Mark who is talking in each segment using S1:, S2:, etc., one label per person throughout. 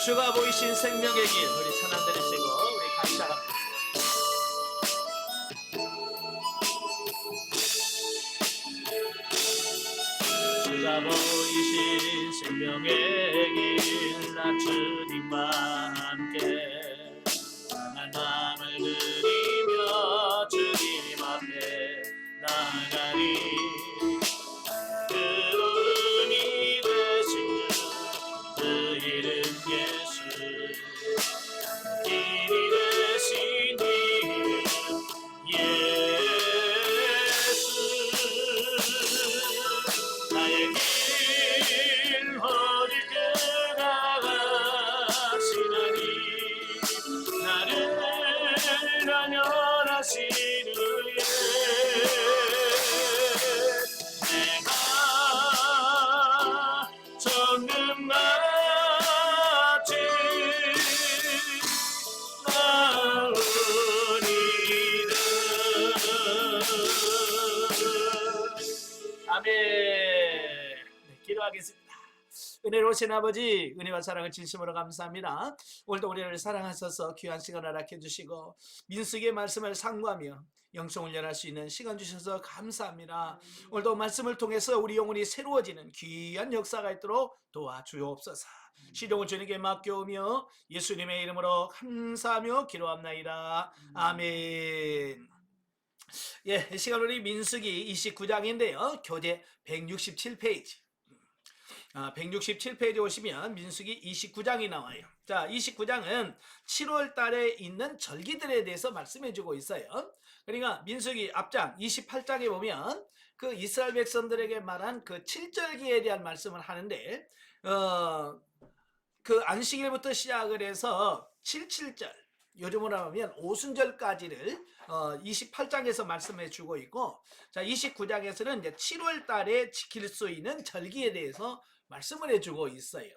S1: 주가 보이신 생명의 길, 우리 찬양 드리시고 우리 같이 나갑니다. 주가 보이신 생명의 길, 나 주님과 함께 강한 마음을 들이며 주님 앞에 나가리. 그분이 되신 주, 그 이름 예수, 길이 되신 이름 예수. 나의 길 어디게 나가시나니 나를 안녕하시는 내가 정금 같이 나으리라. 아멘. 네, 기도하겠습니다. 은혜로우신 아버지, 은혜와 사랑을 진심으로 감사합니다. 오늘도 우리를 사랑하셔서 귀한 시간 허락해 주시고 민수기의 말씀을 상고하며 영성 훈련할 수 있는 시간 주셔서 감사합니다. 오늘도 말씀을 통해서 우리 영혼이 새로워지는 귀한 역사가 있도록 도와주옵소서. 시종을 주님께 맡겨오며 예수님의 이름으로 감사하며 기도합나이다. 아멘. 예, 이 시간 우리 민수기 29장인데요. 교재 167페이지. 167페이지 오시면 민수기 29장이 나와요. 자, 29장은 7월 달에 있는 절기들에 대해서 말씀해 주고 있어요. 그러니까 민수기 앞장 28장에 보면 그 이스라엘 백성들에게 말한 그 7절기에 대한 말씀을 하는데 그 안식일부터 시작을 해서 77절, 요즘으로 하면 오순절까지를 28장에서 말씀해 주고 있고, 자 29장에서는 이제 7월 달에 지킬 수 있는 절기에 대해서 말씀을 해주고 있어요.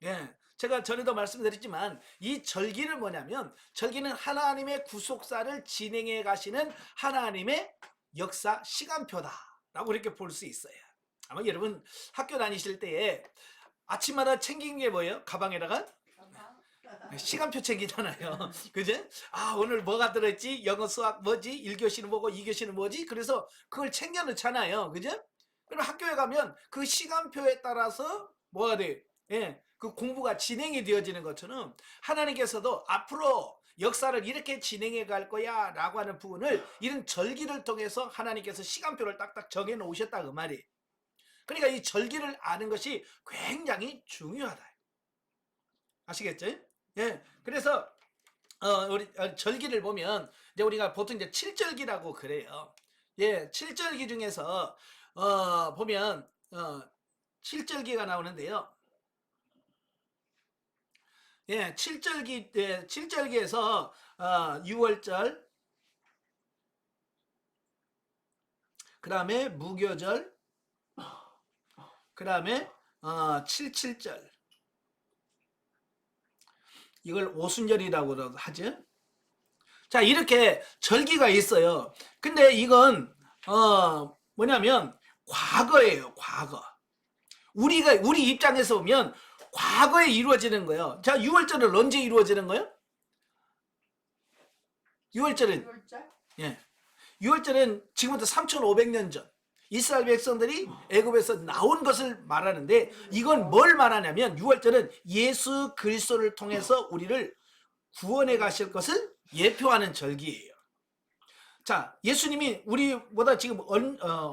S1: 예, 제가 전에도 말씀드렸지만 이 절기는 뭐냐면, 절기는 하나님의 구속사를 진행해 가시는 하나님의 역사 시간표다라고 이렇게 볼 수 있어요. 아마 여러분 학교 다니실 때에 아침마다 챙긴 게 뭐예요? 가방에다가 시간표 챙기잖아요. 그죠? 아, 오늘 뭐가 들어있지? 영어, 수학 뭐지? 1교시는 뭐고 2교시는 뭐지? 그래서 그걸 챙겨 놓잖아요. 그죠? 그럼 학교에 가면 그 시간표에 따라서 뭐가 돼요? 예, 그 공부가 진행이 되어지는 것처럼 하나님께서도 앞으로 역사를 이렇게 진행해 갈 거야 라고 하는 부분을 이런 절기를 통해서 하나님께서 시간표를 딱딱 정해 놓으셨다 그 말이에요. 그러니까 이 절기를 아는 것이 굉장히 중요하다. 아시겠죠? 예, 그래서 우리 절기를 보면 이제 우리가 보통 이제 7절기라고 그래요. 예, 7절기 중에서 보면 7절기가 나오는데요. 예, 7절기에서 6월절, 그 다음에 무교절, 그 다음에 77절, 이걸 오순절이라고 하죠. 자, 이렇게 절기가 있어요. 근데 이건 뭐냐면 과거예요. 과거. 우리 입장에서 보면 과거에 이루어지는 거예요. 자, 6월절은 언제 이루어지는 거예요? 6월절은 예, 6월절은 지금부터 3,500년 전 이스라엘 백성들이 애굽에서 나온 것을 말하는데, 이건 뭘 말하냐면 6월절은 예수 그리스도를 통해서 우리를 구원해 가실 것을 예표하는 절기예요. 자, 예수님이 우리보다 지금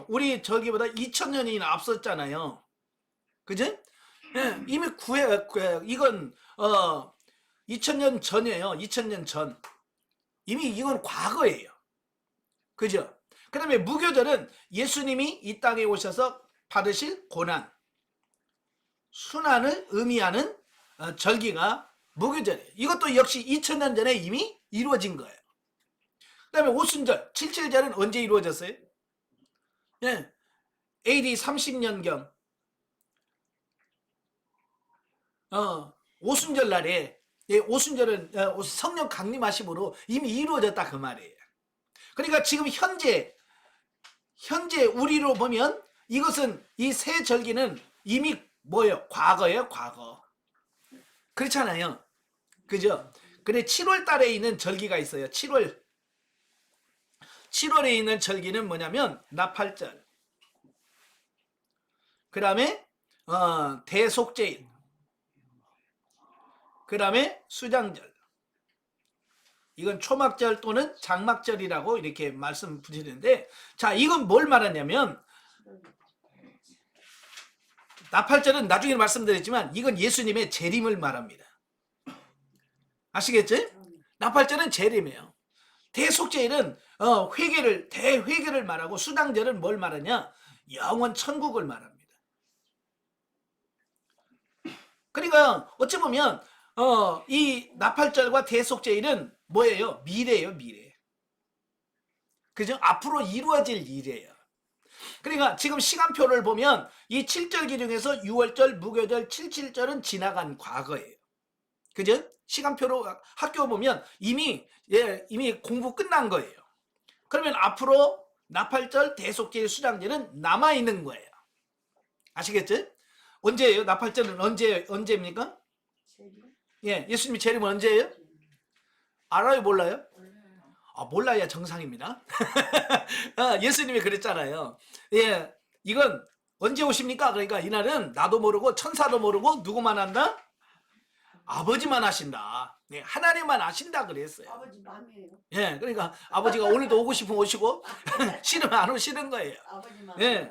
S1: 우리 절기보다 2000년이나 앞섰잖아요. 그죠? 예, 이미 이건 2000년 전이에요. 2000년 전. 이미 이건 과거예요. 그죠? 그 다음에 무교절은 예수님이 이 땅에 오셔서 받으실 고난, 순환을 의미하는 절기가 무교절이에요. 이것도 역시 2000년 전에 이미 이루어진 거예요. 그 다음에 오순절, 77절은 언제 이루어졌어요? 예, AD 30년경 오순절 날에, 예, 오순절은 성령 강림하심으로 이미 이루어졌다 그 말이에요. 그러니까 지금 현재 우리로 보면 이것은 이 새 절기는 이미 뭐예요? 과거예요, 과거. 그렇잖아요. 그죠? 근데 7월 달에 있는 절기가 있어요. 7월에 있는 절기는 뭐냐면 나팔절. 그 다음에 대속제일. 그 다음에 수장절. 이건 초막절 또는 장막절이라고 이렇게 말씀드리는데, 자, 이건 뭘 말하냐면, 나팔절은 나중에 말씀드렸지만 이건 예수님의 재림을 말합니다. 아시겠죠? 나팔절은 재림이에요. 대속제일은 대회개를 말하고, 수장절은 뭘 말하냐? 영원 천국을 말합니다. 그러니까 어찌 보면 이 나팔절과 대속제일은 뭐예요? 미래예요, 미래. 그죠? 앞으로 이루어질 일이에요. 그러니까 지금 시간표를 보면 이 7절기 중에서 6월절, 무교절, 77절은 지나간 과거예요. 그죠? 시간표로 학교 보면 이미 공부 끝난 거예요. 그러면 앞으로 나팔절, 대속제일, 수장제는 남아있는 거예요. 아시겠죠? 언제예요? 나팔절은 언제입니까? 예, 예수님이 재림은 언제예요? 알아요, 몰라요? 몰라야 정상입니다. 예수님이 그랬잖아요. 예, 이건 언제 오십니까? 그러니까 이날은 나도 모르고 천사도 모르고 누구만 한다? 아버지만 하신다. 예, 하나님만 아신다 그랬어요.
S2: 아버지 맘이에요.
S1: 예, 그러니까 아버지가 오늘도 오고 싶으면 오시고 싫으면 안 오시는 거예요.
S2: 아버지 맘.
S1: 예.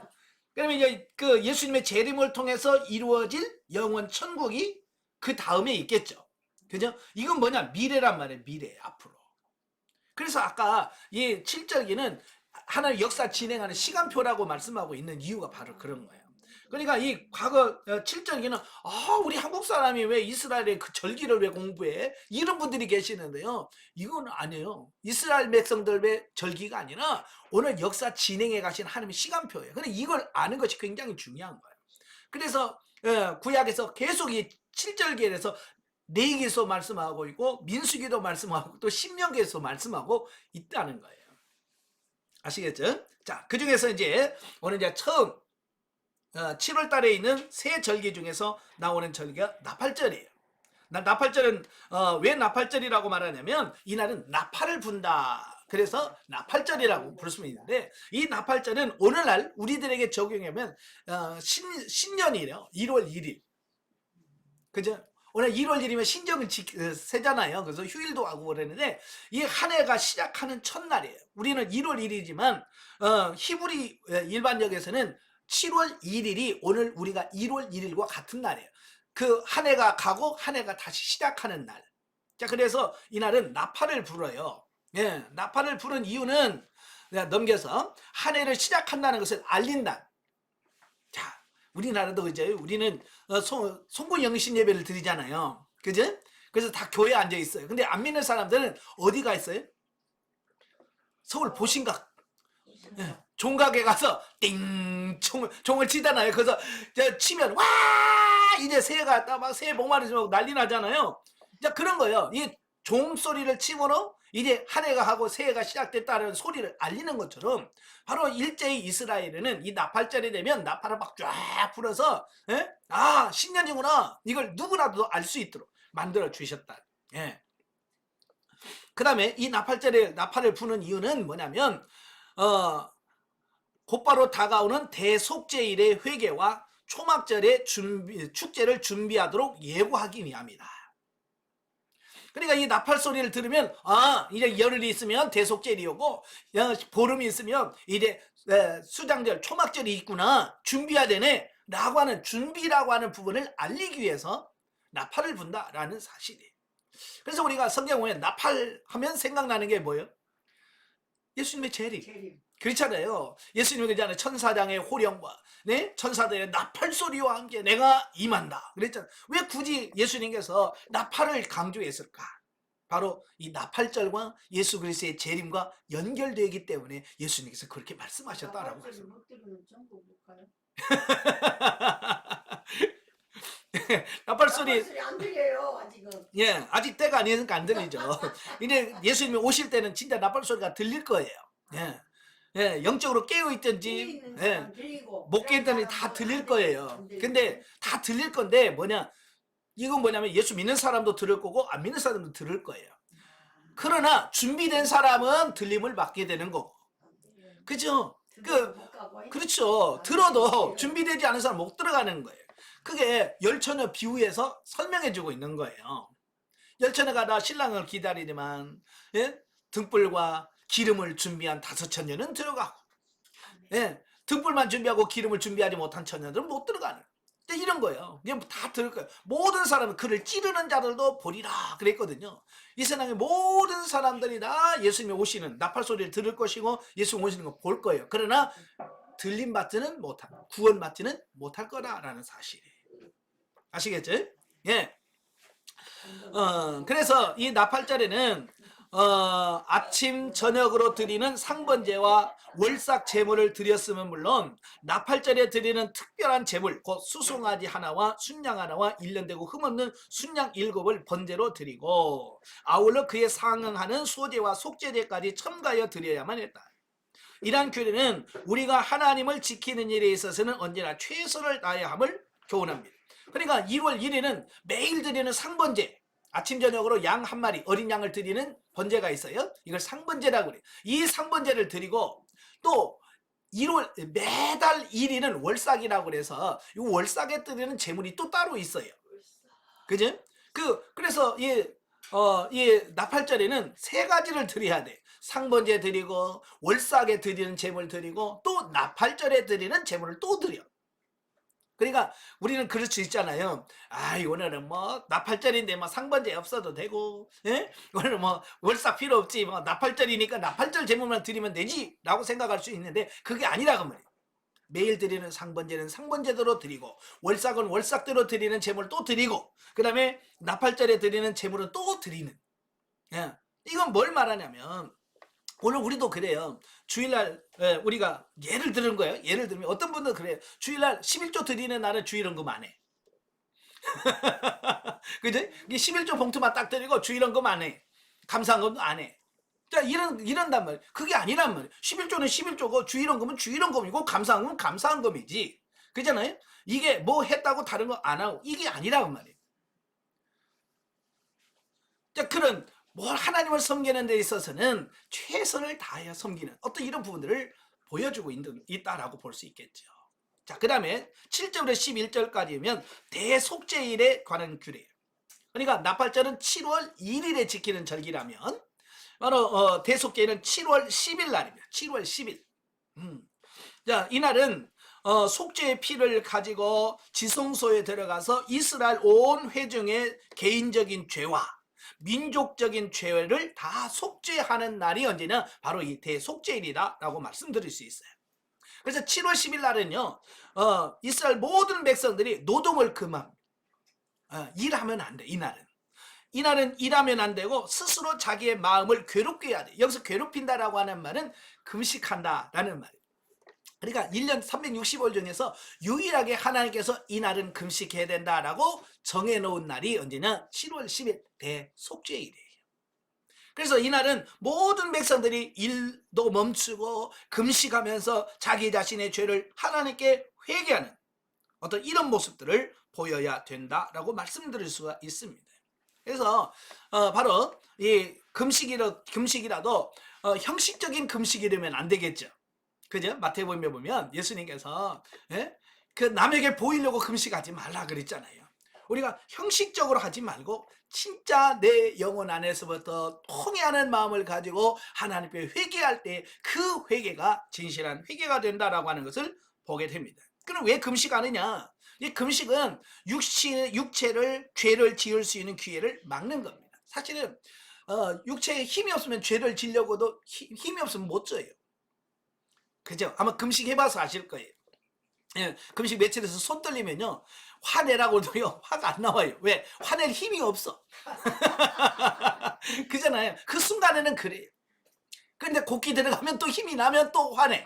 S1: 그러면 이제 그 예수님의 재림을 통해서 이루어질 영원 천국이 그 다음에 있겠죠. 그죠? 이건 뭐냐? 미래란 말이에요. 미래, 앞으로. 그래서 아까 이 7절기는 하나의 역사 진행하는 시간표라고 말씀하고 있는 이유가 바로 그런 거예요. 그러니까 이 과거 7절기는 우리 한국 사람이 왜 이스라엘의 그 절기를 왜 공부해? 이런 분들이 계시는데요. 이건 아니에요. 이스라엘 백성들의 절기가 아니라 오늘 역사 진행해 가신 하나님의 시간표예요. 근데 이걸 아는 것이 굉장히 중요한 거예요. 그래서 구약에서 계속 이 7절기에 대해서 레위기에서 말씀하고 있고 민수기도 말씀하고 또 신명기에서 말씀하고 있다는 거예요. 아시겠죠? 자, 그 중에서 이제 오늘 이제 처음 7월 달에 있는 새 절기 중에서 나오는 절기가 나팔절이에요. 나팔절은 왜 나팔절이라고 말하냐면 이날은 나팔을 분다. 그래서 나팔절이라고 부를 수 있는데 이 나팔절은 오늘날 우리들에게 적용하면 신년이래요. 1월 1일. 그죠? 오늘 1월 1일이면 신정을 세잖아요. 그래서 휴일도 하고 그러는데 이 한 해가 시작하는 첫날이에요. 우리는 1월 1일이지만 히브리 일반역에서는 7월 1일이 오늘 우리가 1월 1일과 같은 날이에요. 그 한 해가 가고 한 해가 다시 시작하는 날. 자, 그래서 이날은 나팔을 불어요. 예, 나팔을 부른 이유는 넘겨서 한 해를 시작한다는 것을 알린다. 자, 우리나라도 그죠? 우리는 송구영신 예배를 드리잖아요. 그죠? 그래서 다 교회에 앉아 있어요. 근데 안 믿는 사람들은 어디가 있어요? 서울 보신각. 예, 종각에 가서 띵 종을 치잖아요. 그래서 치면 와 이제 새해가 막 새해 복 많으시고 난리 나잖아요. 자, 그런 거예요. 이 종소리를 치므로 이제 한 해가 하고 새해가 시작됐다는 소리를 알리는 것처럼 바로 일제히 이스라엘에는 이 나팔절이 되면 나팔을 막 쫙 불어서 신년이구나 이걸 누구라도 알 수 있도록 만들어 주셨다. 예. 그 다음에 이 나팔을 부는 이유는 뭐냐면 곧바로 다가오는 대속제일의 회개와 초막절의 축제를 준비하도록 예고하기 위함이다. 그러니까 이 나팔 소리를 들으면 이제 열흘이 있으면 대속절이 오고 보름이 있으면 이제 수장절 초막절이 있구나 준비해야 되네 라고 하는 준비라고 하는 부분을 알리기 위해서 나팔을 분다라는 사실이에요. 그래서 우리가 성경 보면 나팔 하면 생각나는 게 뭐예요? 예수님의 재림. 그렇잖아요. 예수님이 그잖아요. 천사장의 호령과 천사들의 나팔 소리와 함께 내가 임한다 그랬잖아요. 왜 굳이 예수님께서 나팔을 강조했을까? 바로 이 나팔절과 예수 그리스도의 재림과 연결되기 때문에 예수님께서 그렇게 말씀하셨다라고 말씀합니다. 나팔 소리
S2: 안 들려요 아직은.
S1: 예, 아직 때가 아니니까 안 들리죠. 이제 예수님이 오실 때는 진짜 나팔 소리가 들릴 거예요. 예, 영적으로 깨어 있든지 못 깨 있든지 다 들릴 거예요. 근데 다 들릴 건데 뭐냐? 이건 뭐냐면 예수 믿는 사람도 들을 거고 안 믿는 사람도 들을 거예요. 그러나 준비된 사람은 들림을 받게 되는 거고. 그죠? 그렇죠. 들어도 준비되지 않은 사람 못 들어가는 거예요. 그게 열처녀 비유에서 설명해 주고 있는 거예요. 열처녀가 다 신랑을 기다리지만, 예? 등불과 기름을 준비한 5처녀는 들어가고, 예? 등불만 준비하고 기름을 준비하지 못한 처녀들은 못 들어가는. 이런 거예요. 그냥 다 들을 거예요. 모든 사람은 그를 찌르는 자들도 보리라 그랬거든요. 이 세상의 모든 사람들이 다 예수님이 오시는 나팔 소리를 들을 것이고 예수님 오시는 거 볼 거예요. 그러나 들림 받지는 못할, 구원 받지는 못할 거다라는 사실이에요. 아시겠죠? 예. 그래서 이 나팔절에는 아침 저녁으로 드리는 상번제와 월삭 제물을 드렸으면 물론 나팔절에 드리는 특별한 제물 곧 수송아지 하나와 순양 하나와 1년 되고 흠없는 순양 7을 번제로 드리고 아울러 그에 상응하는 소제와 속제제까지 첨가하여 드려야만 했다. 이러한 규례는 우리가 하나님을 지키는 일에 있어서는 언제나 최선을 다해야 함을 교훈합니다. 그러니까 1월 1일은 매일 드리는 상번제, 아침 저녁으로 양 한 마리 어린 양을 드리는 번제가 있어요. 이걸 상번제라고 그래요. 이 상번제를 드리고 또 1월 매달 1일은 월삭이라고 그래서 이 월삭에 드리는 제물이 또 따로 있어요. 그죠? 그래서 이 나팔절에는 3가지를 드려야 돼. 상번제 드리고 월삭에 드리는 제물 드리고 또 나팔절에 드리는 제물을 또 드려. 그러니까 우리는 그럴 수 있잖아요. 오늘은 뭐 나팔절인데 뭐 상번제 없어도 되고, 예? 오늘은 뭐 월삭 필요 없지, 뭐 나팔절이니까 나팔절 제물만 드리면 되지라고 생각할 수 있는데 그게 아니라고 말이에요. 매일 드리는 상번제는 상번제대로 드리고 월삭은 월삭대로 드리는 제물 또 드리고 그 다음에 나팔절에 드리는 제물은 또 드리는. 예. 이건 뭘 말하냐면 오늘 우리도 그래요. 주일날 우리가 예를 들은 거예요. 예를 들면 어떤 분들은 그래요. 주일날 11조 드리는 날은 주일헌금 안 해. 그죠? 11조 봉투만 딱 드리고 주일헌금 안 해. 감사헌금도 안 해. 자, 이런단 말이에요. 그게 아니란 말이에요. 11조는 11조고 주일헌금은 주일헌금이고 감사헌금은 감사헌금이지. 그잖아요? 이게 뭐 했다고 다른 거 안 하고 이게 아니라고 말이에요. 자, 그런 뭘 하나님을 섬기는 데 있어서는 최선을 다하여 섬기는 어떤 이런 부분들을 보여주고 있다라고 볼 수 있겠죠. 자, 그 다음에 7절부터 11절까지면 대속죄일에 관한 규례예요. 그러니까 나팔절은 7월 1일에 지키는 절기라면 바로 대속죄일은 7월 10일 날입니다. 7월 10일. 자, 이날은 속죄의 피를 가지고 지성소에 들어가서 이스라엘 온 회중의 개인적인 죄와 민족적인 죄를 다 속죄하는 날이 언제냐? 바로 이 대속죄일이다라고 말씀드릴 수 있어요. 그래서 7월 10일 날은요, 이스라엘 모든 백성들이 노동을 금합니다. 일하면 안 돼. 이날은 일하면 안 되고 스스로 자기의 마음을 괴롭게 해야 돼. 여기서 괴롭힌다라고 하는 말은 금식한다라는 말이에요. 그러니까 1년 365일 중에서 유일하게 하나님께서 이 날은 금식해야 된다라고 정해놓은 날이 언제냐? 7월 10일 대속죄일이에요. 그래서 이 날은 모든 백성들이 일도 멈추고 금식하면서 자기 자신의 죄를 하나님께 회개하는 어떤 이런 모습들을 보여야 된다라고 말씀드릴 수가 있습니다. 그래서 바로 이 금식이라도 형식적인 금식이라면 안 되겠죠. 그죠? 마태복음에 보면 예수님께서 그 남에게 보이려고 금식하지 말라 그랬잖아요. 우리가 형식적으로 하지 말고 진짜 내 영혼 안에서부터 통회하는 마음을 가지고 하나님께 회개할 때 그 회개가 진실한 회개가 된다라고 하는 것을 보게 됩니다. 그럼 왜 금식하느냐? 이 금식은 육체를 죄를 지을 수 있는 기회를 막는 겁니다. 사실은 육체에 힘이 없으면 죄를 지려고도 힘이 없으면 못 져요. 그죠? 아마 금식 해봐서 아실 거예요. 예, 금식 며칠에서 손 떨리면요 화내라고 해도요 화가 안 나와요. 왜? 화낼 힘이 없어. 그잖아요. 그 순간에는 그래요. 근데 곡기 들어가면 또 힘이 나면 또 화내.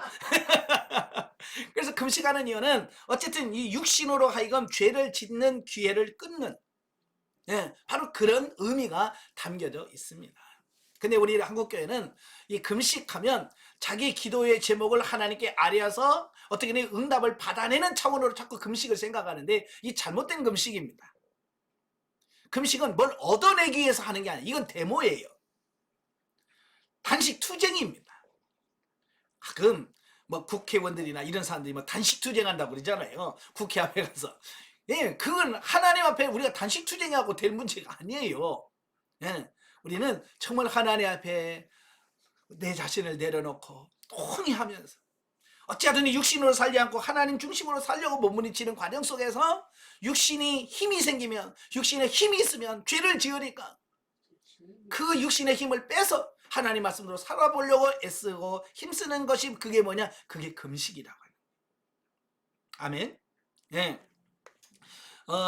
S1: 그래서 금식하는 이유는 어쨌든 이 육신으로 하여금 죄를 짓는 기회를 끊는 바로 그런 의미가 담겨져 있습니다. 근데 우리 한국교회는 이 금식하면 자기 기도의 제목을 하나님께 아뢰어서 어떻게든 응답을 받아내는 차원으로 자꾸 금식을 생각하는데 이 잘못된 금식입니다. 금식은 뭘 얻어내기 위해서 하는 게 아니에요. 이건 데모예요. 단식 투쟁입니다. 가끔 뭐 국회의원들이나 이런 사람들이 뭐 단식 투쟁한다고 그러잖아요. 국회 앞에 가서. 예, 그건 하나님 앞에 우리가 단식 투쟁하고 될 문제가 아니에요. 예, 우리는 정말 하나님 앞에 내 자신을 내려놓고 통회하면서 어찌하든 육신으로 살지 않고 하나님 중심으로 살려고 몸부림치는 과정 속에서 육신이 힘이 생기면, 육신에 힘이 있으면 죄를 지으니까 그 육신의 힘을 빼서 하나님 말씀으로 살아보려고 애쓰고 힘쓰는 것이 그게 뭐냐? 그게 금식이라고 해요. 아멘. 예.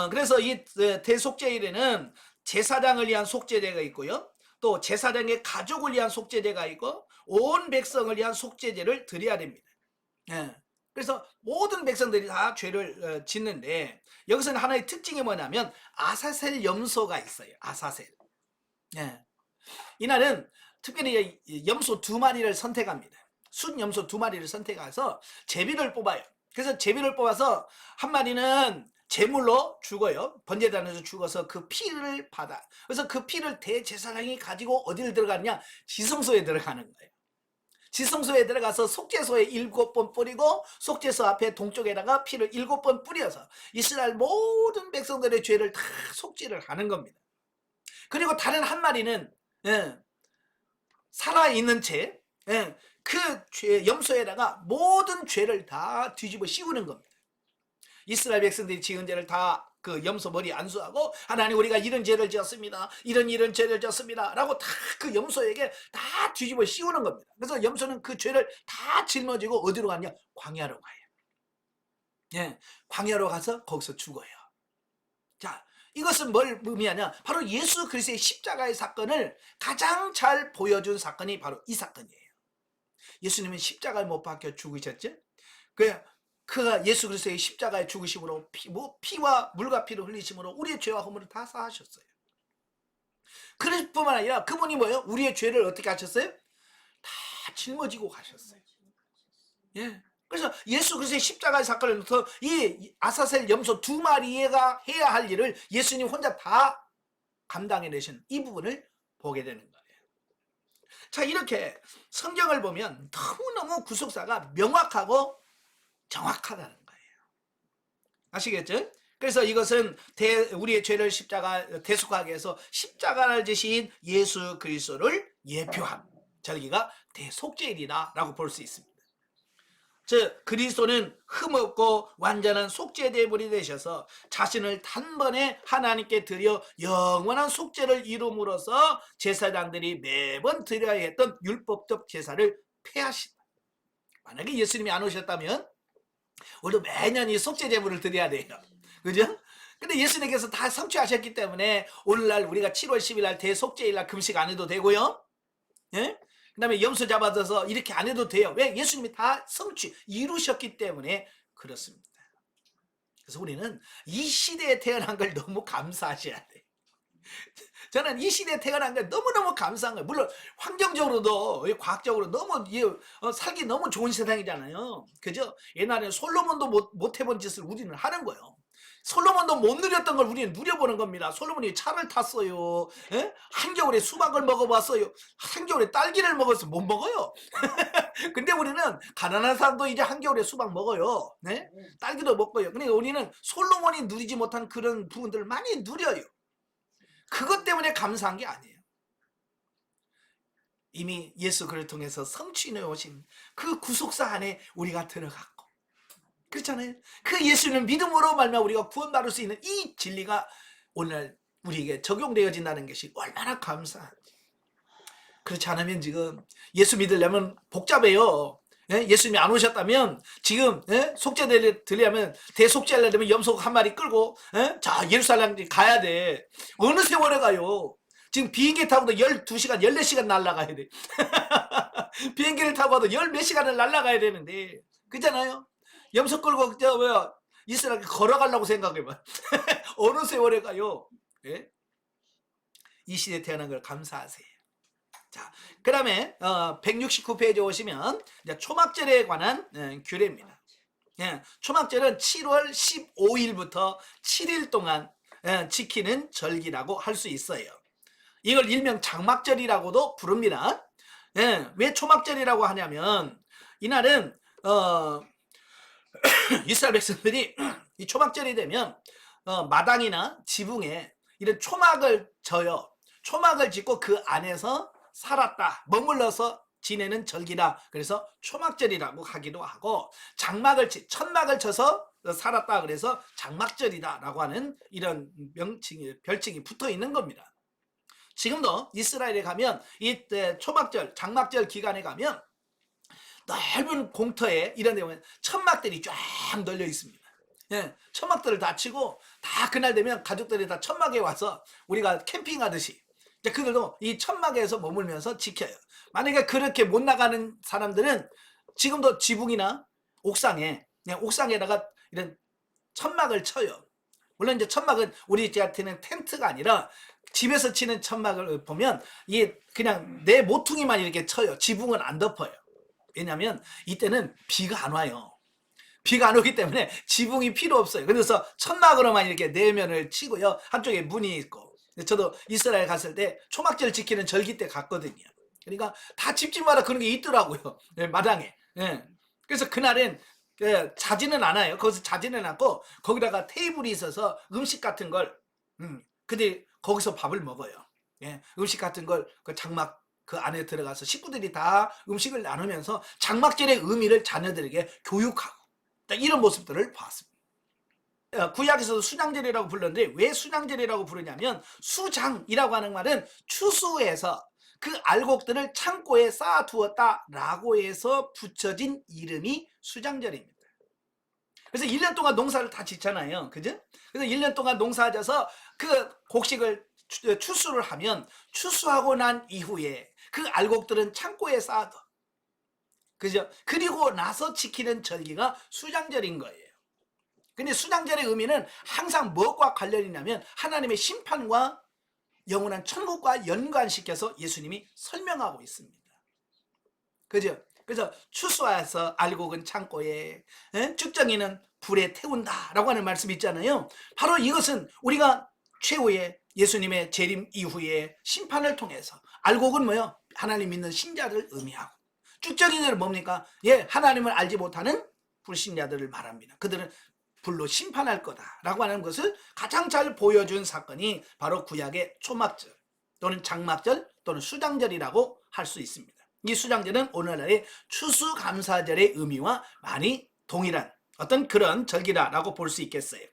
S1: 그래서 이 대속죄일에는 제사장을 위한 속죄제가 있고요. 또 제사장의 가족을 위한 속죄제가 있고 온 백성을 위한 속죄제를 드려야 됩니다. 예. 그래서 모든 백성들이 다 죄를 짓는데 여기서는 하나의 특징이 뭐냐면 아사셀 염소가 있어요. 아사셀. 예. 이날은 특별히 염소 2마리를 선택합니다. 순 염소 2마리를 선택해서 제비를 뽑아요. 그래서 제비를 뽑아서 한 마리는 제물로 죽어요. 번제단에서 죽어서 그 피를 받아. 그래서 그 피를 대제사장이 가지고 어디를 들어가느냐? 지성소에 들어가는 거예요. 지성소에 들어가서 속죄소에 7번 뿌리고 속죄소 앞에 동쪽에다가 피를 7번 뿌려서 이스라엘 모든 백성들의 죄를 다 속죄를 하는 겁니다. 그리고 다른 한 마리는 살아있는 채 그 염소에다가 모든 죄를 다 뒤집어 씌우는 겁니다. 이스라엘 백성들이 지은 죄를 다 그 염소 머리에 안수하고 하나님 우리가 이런 죄를 지었습니다. 이런 죄를 지었습니다. 라고 다 그 염소에게 다 뒤집어 씌우는 겁니다. 그래서 염소는 그 죄를 다 짊어지고 어디로 가냐? 광야로 가요. 예, 광야로 가서 거기서 죽어요. 자, 이것은 뭘 의미하냐? 바로 예수 그리스도의 십자가의 사건을 가장 잘 보여준 사건이 바로 이 사건이에요. 예수님은 십자가에 못 박혀 죽으셨죠? 그가 예수 그리스도의 십자가의 죽으심으로 피와 물과 피를 흘리심으로 우리의 죄와 허물을 다 사하셨어요. 그럴 뿐만 아니라 그분이 뭐예요? 우리의 죄를 어떻게 하셨어요? 다 짊어지고 가셨어요. 예. 그래서 예수 그리스도의 십자가의 사건을 통해서 이 아사셀 염소 2마리가 해야 할 일을 예수님 혼자 다 감당해내신 이 부분을 보게 되는 거예요. 자, 이렇게 성경을 보면 너무너무 구속사가 명확하고 정확하다는 거예요. 아시겠죠? 그래서 이것은 우리의 죄를 대속하게 해서 십자가를 지신 예수 그리스도를 예표한 절기가 대속죄일이다 라고 볼 수 있습니다. 즉 그리스도는 흠없고 완전한 속죄제물이 되셔서 자신을 단번에 하나님께 드려 영원한 속죄를 이룸으로써 제사장들이 매번 드려야 했던 율법적 제사를 폐하신다. 만약에 예수님이 안 오셨다면 우리도 매년 이 속죄제물을 드려야 돼요. 그죠? 근데 예수님께서 다 성취하셨기 때문에 오늘날 우리가 7월 10일 날 대속죄일날 금식 안 해도 되고요. 예? 그 다음에 염소 잡아서 이렇게 안 해도 돼요. 왜? 예수님이 다 이루셨기 때문에 그렇습니다. 그래서 우리는 이 시대에 태어난 걸 너무 감사하셔야 돼. 저는 이 시대에 태어난 게 너무너무 감사한 거예요. 물론 환경적으로도 과학적으로 너무 살기 너무 좋은 세상이잖아요. 그죠? 옛날에 솔로몬도 못 해본 짓을 우리는 하는 거예요. 솔로몬도 못 누렸던 걸 우리는 누려보는 겁니다. 솔로몬이 차를 탔어요. 예? 한겨울에 수박을 먹어봤어요. 한겨울에 딸기를 먹어서 못 먹어요. 근데 우리는 가난한 사람도 이제 한겨울에 수박 먹어요. 네? 딸기도 먹고요. 그러니까 우리는 솔로몬이 누리지 못한 그런 부분들을 많이 누려요. 그것 때문에 감사한 게 아니에요. 이미 예수 그를 통해서 성취해 오신 그 구속사 안에 우리가 들어갔고, 그렇잖아요. 그 예수는 믿음으로 말미암아 우리가 구원받을 수 있는 이 진리가 오늘 우리에게 적용되어진다는 것이 얼마나 감사한지. 그렇지 않으면 지금 예수 믿으려면 복잡해요. 예수님이 안 오셨다면 지금 속죄 드리려면 대속죄하려면 염소 한 마리 끌고 자 예루살렘 가야 돼. 어느 세월에 가요? 지금 비행기 타고도 12시간 14시간 날아가야 돼. 비행기를 타고 와도 10몇 시간을 날아가야 되는데, 그렇잖아요. 염소 끌고 이스라엘 걸어가려고 생각해봐. 어느 세월에 가요? 예? 이 시대에 태어난 걸 감사하세요. 자, 그 다음에 169페이지 오시면 이제 초막절에 관한 규례입니다. 예, 초막절은 7월 15일부터 7일 동안 지키는 절기라고 할 수 있어요. 이걸 일명 장막절이라고도 부릅니다. 왜 초막절이라고 하냐면 이날은 이스라엘 백성들이 이 초막절이 되면 마당이나 지붕에 이런 초막을 져요. 초막을 짓고 그 안에서 살았다, 머물러서 지내는 절기다. 그래서 초막절이라고 하기도 하고, 천막을 쳐서 살았다, 그래서 장막절이다라고 하는 이런 별칭이 붙어 있는 겁니다. 지금도 이스라엘에 가면 이 초막절, 장막절 기간에 가면 넓은 공터에 이런 데 보면 천막들이 쫙 널려 있습니다. 천막들을 다 치고 다 그날 되면 가족들이 다 천막에 와서 우리가 캠핑하듯이 그들도 이 천막에서 머물면서 지켜요. 만약에 그렇게 못 나가는 사람들은 지금도 지붕이나 옥상에다가 이런 천막을 쳐요. 물론 이제 천막은 우리한테는 텐트가 아니라 집에서 치는 천막을 보면 이게 그냥 내 모퉁이만 이렇게 쳐요. 지붕은 안 덮어요. 왜냐하면 이때는 비가 안 와요. 비가 안 오기 때문에 지붕이 필요 없어요. 그래서 천막으로만 이렇게 내면을 치고요. 한쪽에 문이 있고. 저도 이스라엘 갔을 때 초막절 지키는 절기 때 갔거든요. 그러니까 다 집집마다 그런 게 있더라고요. 마당에. 그래서 그날은 자지는 않아요. 거기서 자지는 않고 거기다가 테이블이 있어서 음식 같은 걸 근데 거기서 밥을 먹어요. 음식 같은 걸 그 장막 그 안에 들어가서 식구들이 다 음식을 나누면서 장막절의 의미를 자녀들에게 교육하고 이런 모습들을 봤습니다. 구약에서도 수장절이라고 불렀는데 왜 수장절이라고 부르냐면 수장이라고 하는 말은 추수해서 그 알곡들을 창고에 쌓아두었다라고 해서 붙여진 이름이 수장절입니다. 그래서 1년 동안 농사를 다 짓잖아요. 그죠? 그래서 1년 동안 농사져서 그 곡식을 추수를 하면 추수하고 난 이후에 그 알곡들은 창고에 쌓아둬. 그죠? 그리고 나서 지키는 절기가 수장절인 거예요. 근데 수장절의 의미는 항상 무엇과 관련이 있냐면 하나님의 심판과 영원한 천국과 연관시켜서 예수님이 설명하고 있습니다. 그죠? 그래서 추수해서 알곡은 창고에, 쭉정이는 불에 태운다라고 하는 말씀이 있잖아요. 바로 이것은 우리가 최후의 예수님의 재림 이후에 심판을 통해서 알곡은 뭐요? 하나님 믿는 신자를 의미하고, 쭉정이들은 뭡니까? 하나님을 알지 못하는 불신자들을 말합니다. 그들은 불로 심판할 거다라고 하는 것을 가장 잘 보여준 사건이 바로 구약의 초막절 또는 장막절 또는 수장절이라고 할 수 있습니다. 이 수장절은 오늘날의 추수감사절의 의미와 많이 동일한 어떤 그런 절기라고 볼 수 있겠어요.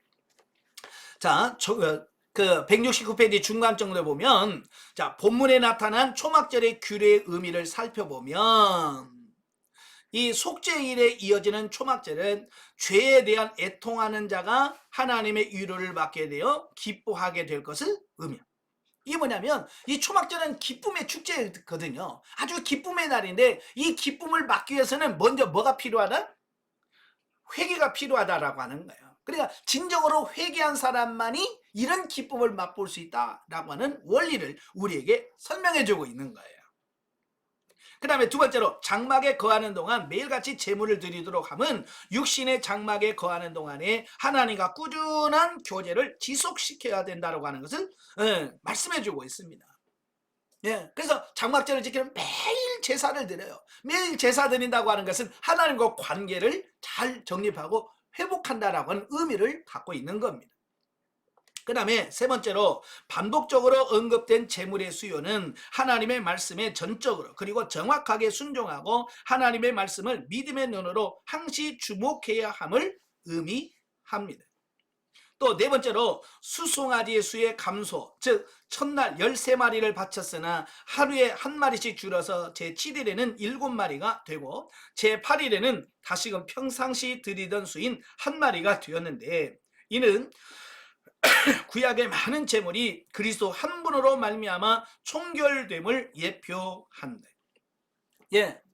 S1: 자, 그 169페이지 중간 정도에 보면, 자, 본문에 나타난 초막절의 규례의 의미를 살펴보면, 이 속죄일에 이어지는 초막절은 죄에 대한 애통하는 자가 하나님의 위로를 받게 되어 기뻐하게 될 것을 의미합니다. 이게 뭐냐면 이 초막절은 기쁨의 축제거든요. 아주 기쁨의 날인데 이 기쁨을 받기 위해서는 먼저 뭐가 필요하다? 회개가 필요하다라고 하는 거예요. 그러니까 진정으로 회개한 사람만이 이런 기쁨을 맛볼 수 있다라고 하는 원리를 우리에게 설명해 주고 있는 거예요. 그 다음에 두 번째로 장막에 거하는 동안 매일같이 제물을 드리도록 함은 육신의 장막에 거하는 동안에 하나님과 꾸준한 교제를 지속시켜야 된다고 하는 것을 말씀해 주고 있습니다. 그래서 장막절을 지키면 매일 제사를 드려요. 매일 제사 드린다고 하는 것은 하나님과 관계를 잘 정립하고 회복한다라고 하는 의미를 갖고 있는 겁니다. 그 다음에 세 번째로 반복적으로 언급된 제물의 수요는 하나님의 말씀에 전적으로 그리고 정확하게 순종하고 하나님의 말씀을 믿음의 눈으로 항시 주목해야 함을 의미합니다. 또 네 번째로 수송아지의 수의 감소, 즉 첫날 13마리를 바쳤으나 하루에 한 마리씩 줄어서 제7일에는 7마리가 되고 제8일에는 다시금 평상시 드리던 수인 한 마리가 되었는데, 이는 구약의 많은 제물이 그리스도 한 분으로 말미암아 총결됨을 예표한다.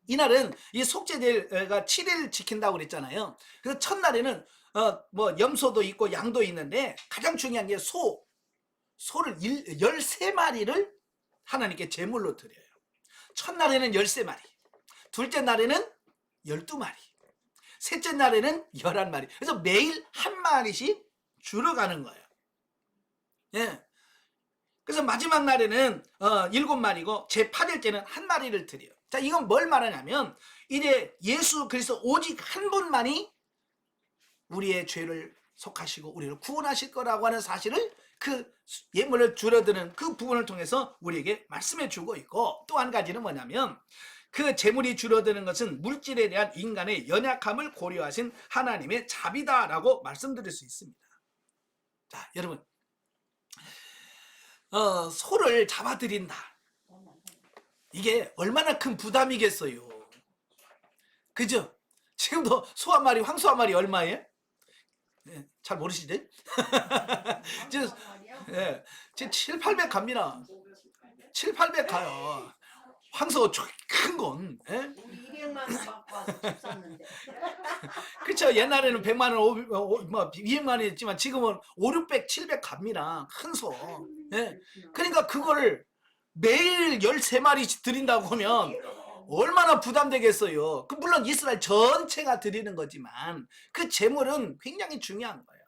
S1: 이날은 이 속죄제가 7일 지킨다고 그랬잖아요. 그래서 첫날에는 뭐 염소도 있고 양도 있는데 가장 중요한 게 소를 13마리를 하나님께 제물로 드려요. 첫날에는 13마리, 둘째 날에는 12마리, 셋째 날에는 11마리. 그래서 매일 한 마리씩 줄어가는 거예요. 예. 그래서 마지막 날에는 7마리고 제8일째는 1마리를 드려요. 자, 이건 뭘 말하냐면 이제 예수 그리스도 오직 한 분만이 우리의 죄를 속하시고 우리를 구원하실 거라고 하는 사실을 그 예물을 줄어드는 그 부분을 통해서 우리에게 말씀해 주고 있고, 또 한 가지는 뭐냐면 그 재물이 줄어드는 것은 물질에 대한 인간의 연약함을 고려하신 하나님의 자비다라고 말씀드릴 수 있습니다. 자, 여러분, 소를 잡아들인다, 이게 얼마나 큰 부담이겠어요. 그죠? 지금도 소 한 마리, 황소 한 마리 얼마예요? 네, 잘 모르시죠? 지금, 예, 지금 7, 800 갑니다. 7, 800 가요. 황소 큰 건. 예?
S2: 우리 200만 원 받고 와서 집 샀는데.
S1: 그렇죠. 옛날에는 100만 원, 200만 원이었지만 지금은 5, 600, 700 갑니다. 큰 소. 예? 그러니까 그거를 매일 13마리씩 드린다고 하면 얼마나 부담되겠어요. 물론 이스라엘 전체가 드리는 거지만 그 재물은 굉장히 중요한 거예요.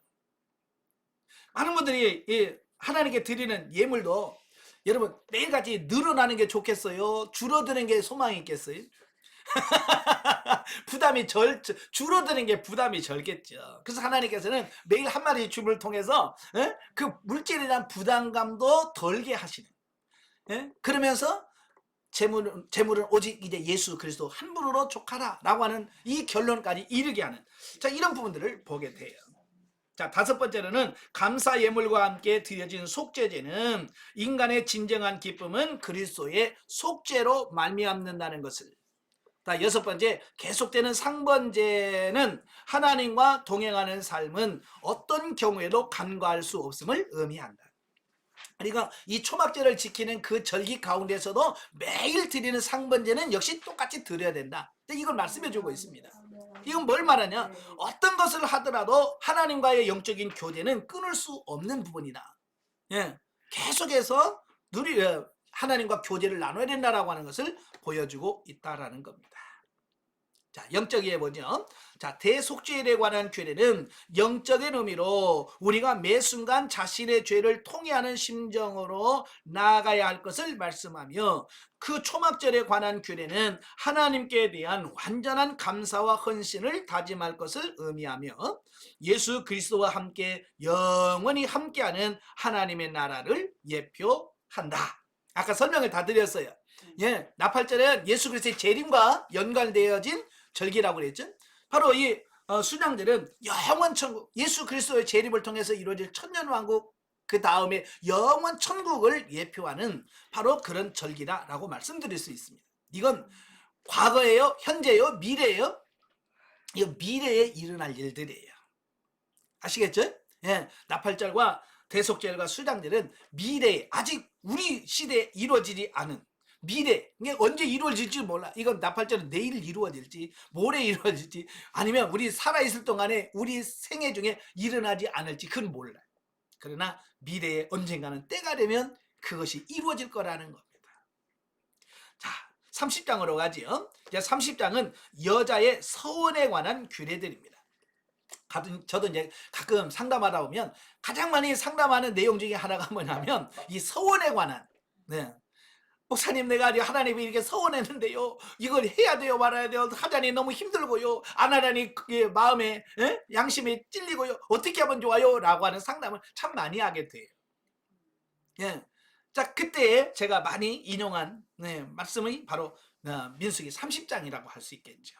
S1: 많은 분들이 하나님께 드리는 예물도 여러분 매일같이 늘어나는 게 좋겠어요? 줄어드는 게 소망이 있겠어요? 줄어드는 게 부담이 절겠죠. 그래서 하나님께서는 매일 한 마리 줌을 통해서 그 물질에 대한 부담감도 덜게 하시는, 그러면서 재물은 오직 이제 예수 그리스도 한 분으로 족하라라고 하는 이 결론까지 이르게 하는, 자, 이런 부분들을 보게 돼요. 자, 5번째로는 감사 예물과 함께 드려진 속죄제는 인간의 진정한 기쁨은 그리스도의 속죄로 말미암는다는 것을. 자, 6번째, 계속되는 상번제는 하나님과 동행하는 삶은 어떤 경우에도 간과할 수 없음을 의미한다. 그러니까 이 초막제를 지키는 그 절기 가운데서도 매일 드리는 상번제는 역시 똑같이 드려야 된다. 이걸 말씀해 주고 있습니다. 이건 뭘 말하냐? 어떤 것을 하더라도 하나님과의 영적인 교제는 끊을 수 없는 부분이다. 예, 계속해서 하나님과 교제를 나눠야 된다라고 하는 것을 보여주고 있다라는 겁니다. 자, 영적이에 보죠. 자, 대속죄에 관한 규례는 영적인 의미로 우리가 매 순간 자신의 죄를 통회하는 심정으로 나아가야 할 것을 말씀하며, 그 초막절에 관한 규례는 하나님께 대한 완전한 감사와 헌신을 다짐할 것을 의미하며 예수 그리스도와 함께 영원히 함께하는 하나님의 나라를 예표한다. 아까 설명을 다 드렸어요. 예, 나팔절은 예수 그리스도의 재림과 연관되어진 절기라고 그랬죠. 바로 이 순양들은 영원 천국, 예수 그리스도의 재림을 통해서 이루어질 천년왕국, 그 다음에 영원 천국을 예표하는 바로 그런 절기다라고 말씀드릴 수 있습니다. 이건 과거예요, 현재예요, 미래예요? 이거 미래에 일어날 일들이에요. 아시겠죠? 예, 나팔절과 대속절과 수장절은 미래에, 아직 우리 시대에 이루어지지 않은 미래, 이게 언제 이루어질지 몰라. 이건 나팔절은 내일 이루어질지 모레 이루어질지 아니면 우리 살아있을 동안에 우리 생애 중에 일어나지 않을지 그건 몰라요. 그러나 미래에 언젠가는 때가 되면 그것이 이루어질 거라는 겁니다. 자, 30장으로 가지요. 30장은 여자의 서원에 관한 규례들입니다. 저도 이제 가끔 상담하다 보면 가장 많이 상담하는 내용 중에 하나가 뭐냐면 이 서원에 관한, 목사님, 내가 하나님이 이렇게 서원했는데요, 이걸 해야 돼요, 말아야 돼요, 하자니 너무 힘들고요, 안 하자니 그게 마음에 양심에 찔리고요, 어떻게 하면 좋아요? 라고 하는 상담을 참 많이 하게 돼요. 예. 자, 그때 제가 많이 인용한 말씀이 바로 민수기 30장이라고 할 수 있겠죠.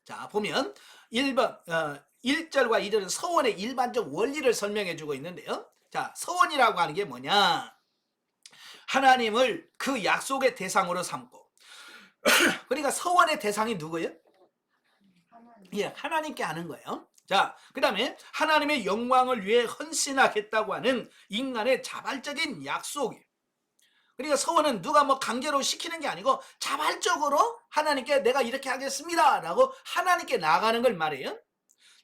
S1: 자, 보면 1절과 2절은 서원의 일반적 원리를 설명해 주고 있는데요. 자, 서원이라고 하는 게 뭐냐? 하나님을 그 약속의 대상으로 삼고 그러니까 서원의 대상이 누구예요? 예, 하나님께 하는 거예요. 자, 그 다음에 하나님의 영광을 위해 헌신하겠다고 하는 인간의 자발적인 약속이에요. 그러니까 서원은 누가 뭐 강제로 시키는 게 아니고 자발적으로 하나님께 내가 이렇게 하겠습니다 라고 하나님께 나가는 걸 말해요.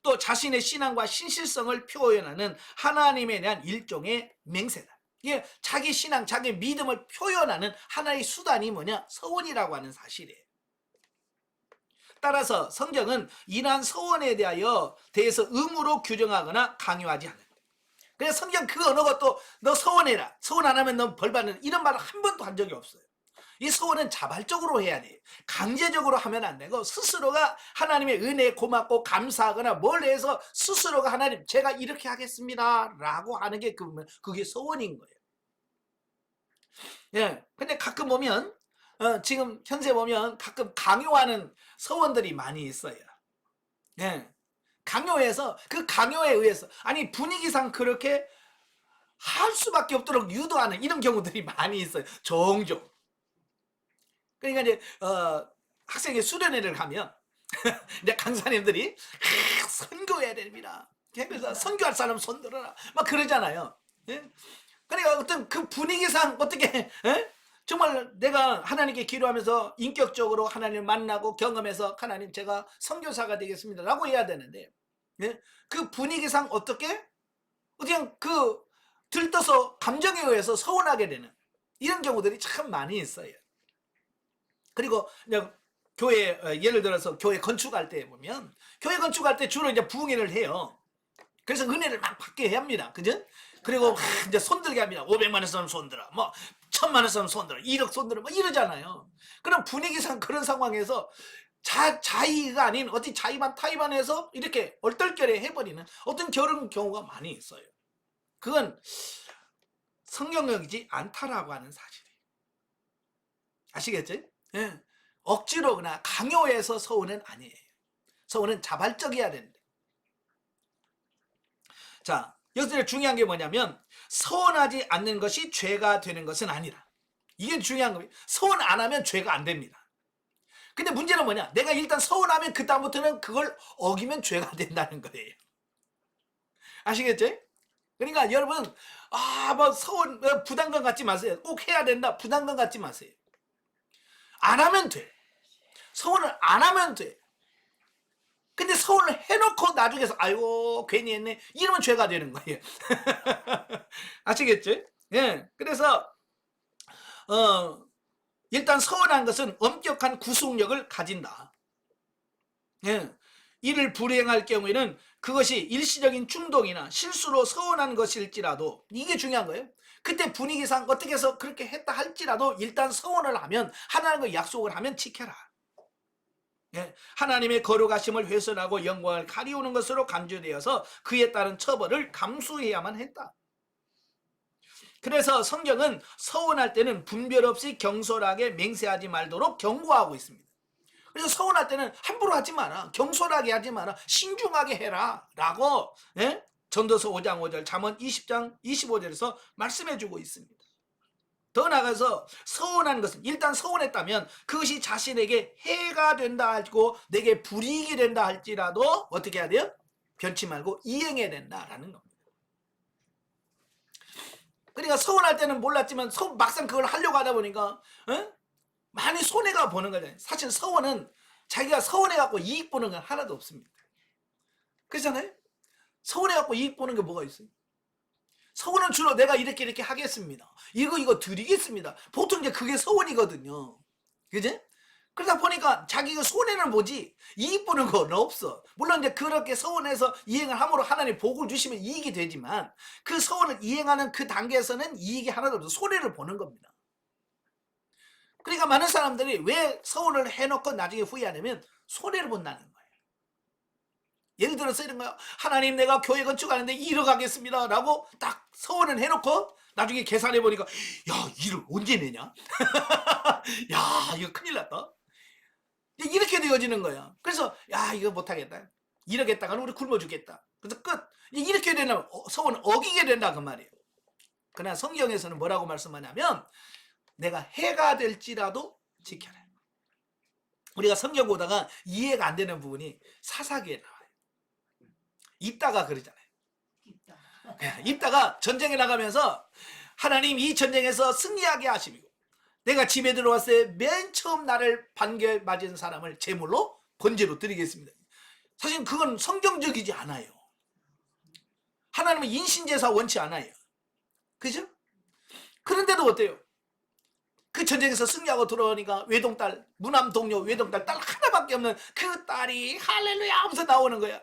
S1: 또 자신의 신앙과 신실성을 표현하는 하나님에 대한 일종의 맹세다. 이게 자기 신앙, 자기 믿음을 표현하는 하나의 수단이 뭐냐? 서원이라고 하는 사실이에요. 따라서 성경은 이러한 서원에 대해서 의무로 규정하거나 강요하지 않는다. 그래서 성경 그 어느 것도 너 서원해라, 서원 안 하면 너 벌 받는, 이런 말을 한 번도 한 적이 없어요. 이 서원은 자발적으로 해야 돼. 강제적으로 하면 안 되고 스스로가 하나님의 은혜에 고맙고 감사하거나 뭘 해서 스스로가 하나님 제가 이렇게 하겠습니다 라고 하는 게 그게 서원인 거예요. 예. 근데 가끔 보면 지금 현재 보면 가끔 강요하는 서원들이 많이 있어요. 예. 강요해서 그 강요에 의해서 아니 분위기상 그렇게 할 수밖에 없도록 유도하는 이런 경우들이 많이 있어요. 종종. 그러니까 이제 학생이 수련회를 가면 이제 강사님들이 선교해야 됩니다. 그래서 선교할 사람 손들어라 막 그러잖아요. 예? 그러니까 어떤 그 분위기상 어떻게 정말 내가 하나님께 기도하면서 인격적으로 하나님을 만나고 경험해서 하나님 제가 선교사가 되겠습니다 라고 해야 되는데 예? 그 분위기상 어떻게 그냥 그 들떠서 감정에 의해서 서운하게 되는 이런 경우들이 참 많이 있어요. 그리고 교회 예를 들어서 교회 건축할 때 보면 교회 건축할 때 주로 이제 부흥회를 해요. 그래서 은혜를 막 받게 합니다. 그죠? 그리고 이제 손들게 합니다. 500만 원 사람 손들어, 뭐 1000만 원 사람 손들어, 1억 손들어, 뭐 이러잖아요. 그럼 분위기상 그런 상황에서 자의가 아닌 어떤 자의반 타의반해서 이렇게 얼떨결에 해버리는 어떤 그런 경우가 많이 있어요. 그건 성경적이지 않다라고 하는 사실이에요. 아시겠지? 예. 억지로거나 강요해서 서원은 아니에요. 서원은 자발적이어야 된다. 자, 여기서 중요한 게 뭐냐면 서원하지 않는 것이 죄가 되는 것은 아니라, 이게 중요한 겁니다. 서원 안 하면 죄가 안 됩니다. 근데 문제는 뭐냐, 내가 일단 서원하면 그 다음부터는 그걸 어기면 죄가 된다는 거예요. 아시겠죠? 그러니까 여러분 뭐 서원 부담감 갖지 마세요. 꼭 해야 된다 부담감 갖지 마세요. 안 하면 돼. 서원을 안 하면 돼. 근데 서원을 해놓고 나중에서 아이고 괜히 했네 이러면 죄가 되는 거예요. 아시겠죠? 예. 그래서 일단 서원한 것은 엄격한 구속력을 가진다. 예. 이를 불이행할 경우에는 그것이 일시적인 충동이나 실수로 서운한 것일지라도, 이게 중요한 거예요. 그때 분위기상 어떻게 해서 그렇게 했다 할지라도 일단 서원을 하면, 하나님과 약속을 하면 지켜라. 예, 하나님의 거룩하심을 훼손하고 영광을 가리우는 것으로 간주되어서 그에 따른 처벌을 감수해야만 했다. 그래서 성경은 서원할 때는 분별 없이 경솔하게 맹세하지 말도록 경고하고 있습니다. 그래서 서운할 때는 함부로 하지 마라, 경솔하게 하지 마라, 신중하게 해라 라고 전도서 5장 5절, 잠언 20장 25절에서 말씀해 주고 있습니다. 더 나아가서 서운한 것은, 일단 서운했다면 그것이 자신에게 해가 된다 할고 내게 불이익이 된다 할지라도 어떻게 해야 돼요? 변치 말고 이행해야 된다라는 겁니다. 그러니까 서운할 때는 몰랐지만 막상 그걸 하려고 하다 보니까 많이 손해가 보는 거잖아요. 사실 서원은 자기가 서운해갖고 이익 보는 건 하나도 없습니다. 그렇잖아요? 서운해갖고 이익 보는 게 뭐가 있어요? 서원은 주로 내가 이렇게 하겠습니다, 이거 드리겠습니다, 보통 이제 그게 서원이거든요. 그지? 그러다 보니까 자기가 손해는 보지 이익 보는 건 없어. 물론 이제 그렇게 서원해서 이행을 함으로 하나님 복을 주시면 이익이 되지만 그 서원을 이행하는 그 단계에서는 이익이 하나도 없어. 손해를 보는 겁니다. 그러니까 많은 사람들이 왜 서원을 해놓고 나중에 후회하냐면 손해를 본다는 거예요. 예를 들어서 이런 거야. 하나님 내가 교회 건축하는데 1억 하겠습니다 라고 딱 서원을 해놓고 나중에 계산해 보니까 야 1억 언제 내냐? 야 이거 큰일 났다. 이렇게 되어지는 거야. 그래서 야 이거 못하겠다, 1억 했다가는 우리 굶어 죽겠다. 그래서 끝. 이렇게 되면 서원을 어기게 된다 그 말이에요. 그러나 성경에서는 뭐라고 말씀하냐면 내가 해가 될지라도 지켜라. 우리가 성경 보다가 이해가 안 되는 부분이 사사기에 나와요. 입다가 그러잖아요. 입다가 전쟁에 나가면서 하나님 이 전쟁에서 승리하게 하시고 내가 집에 들어왔을 때 맨 처음 나를 반겨 맞은 사람을 제물로 번제로 드리겠습니다. 사실 그건 성경적이지 않아요. 하나님은 인신제사 원치 않아요. 그죠? 그런데도 어때요? 그 전쟁에서 승리하고 들어오니까 외동딸, 무남 동료 외동딸 딸 하나밖에 없는 그 딸이 할렐루야 하면서 나오는 거야.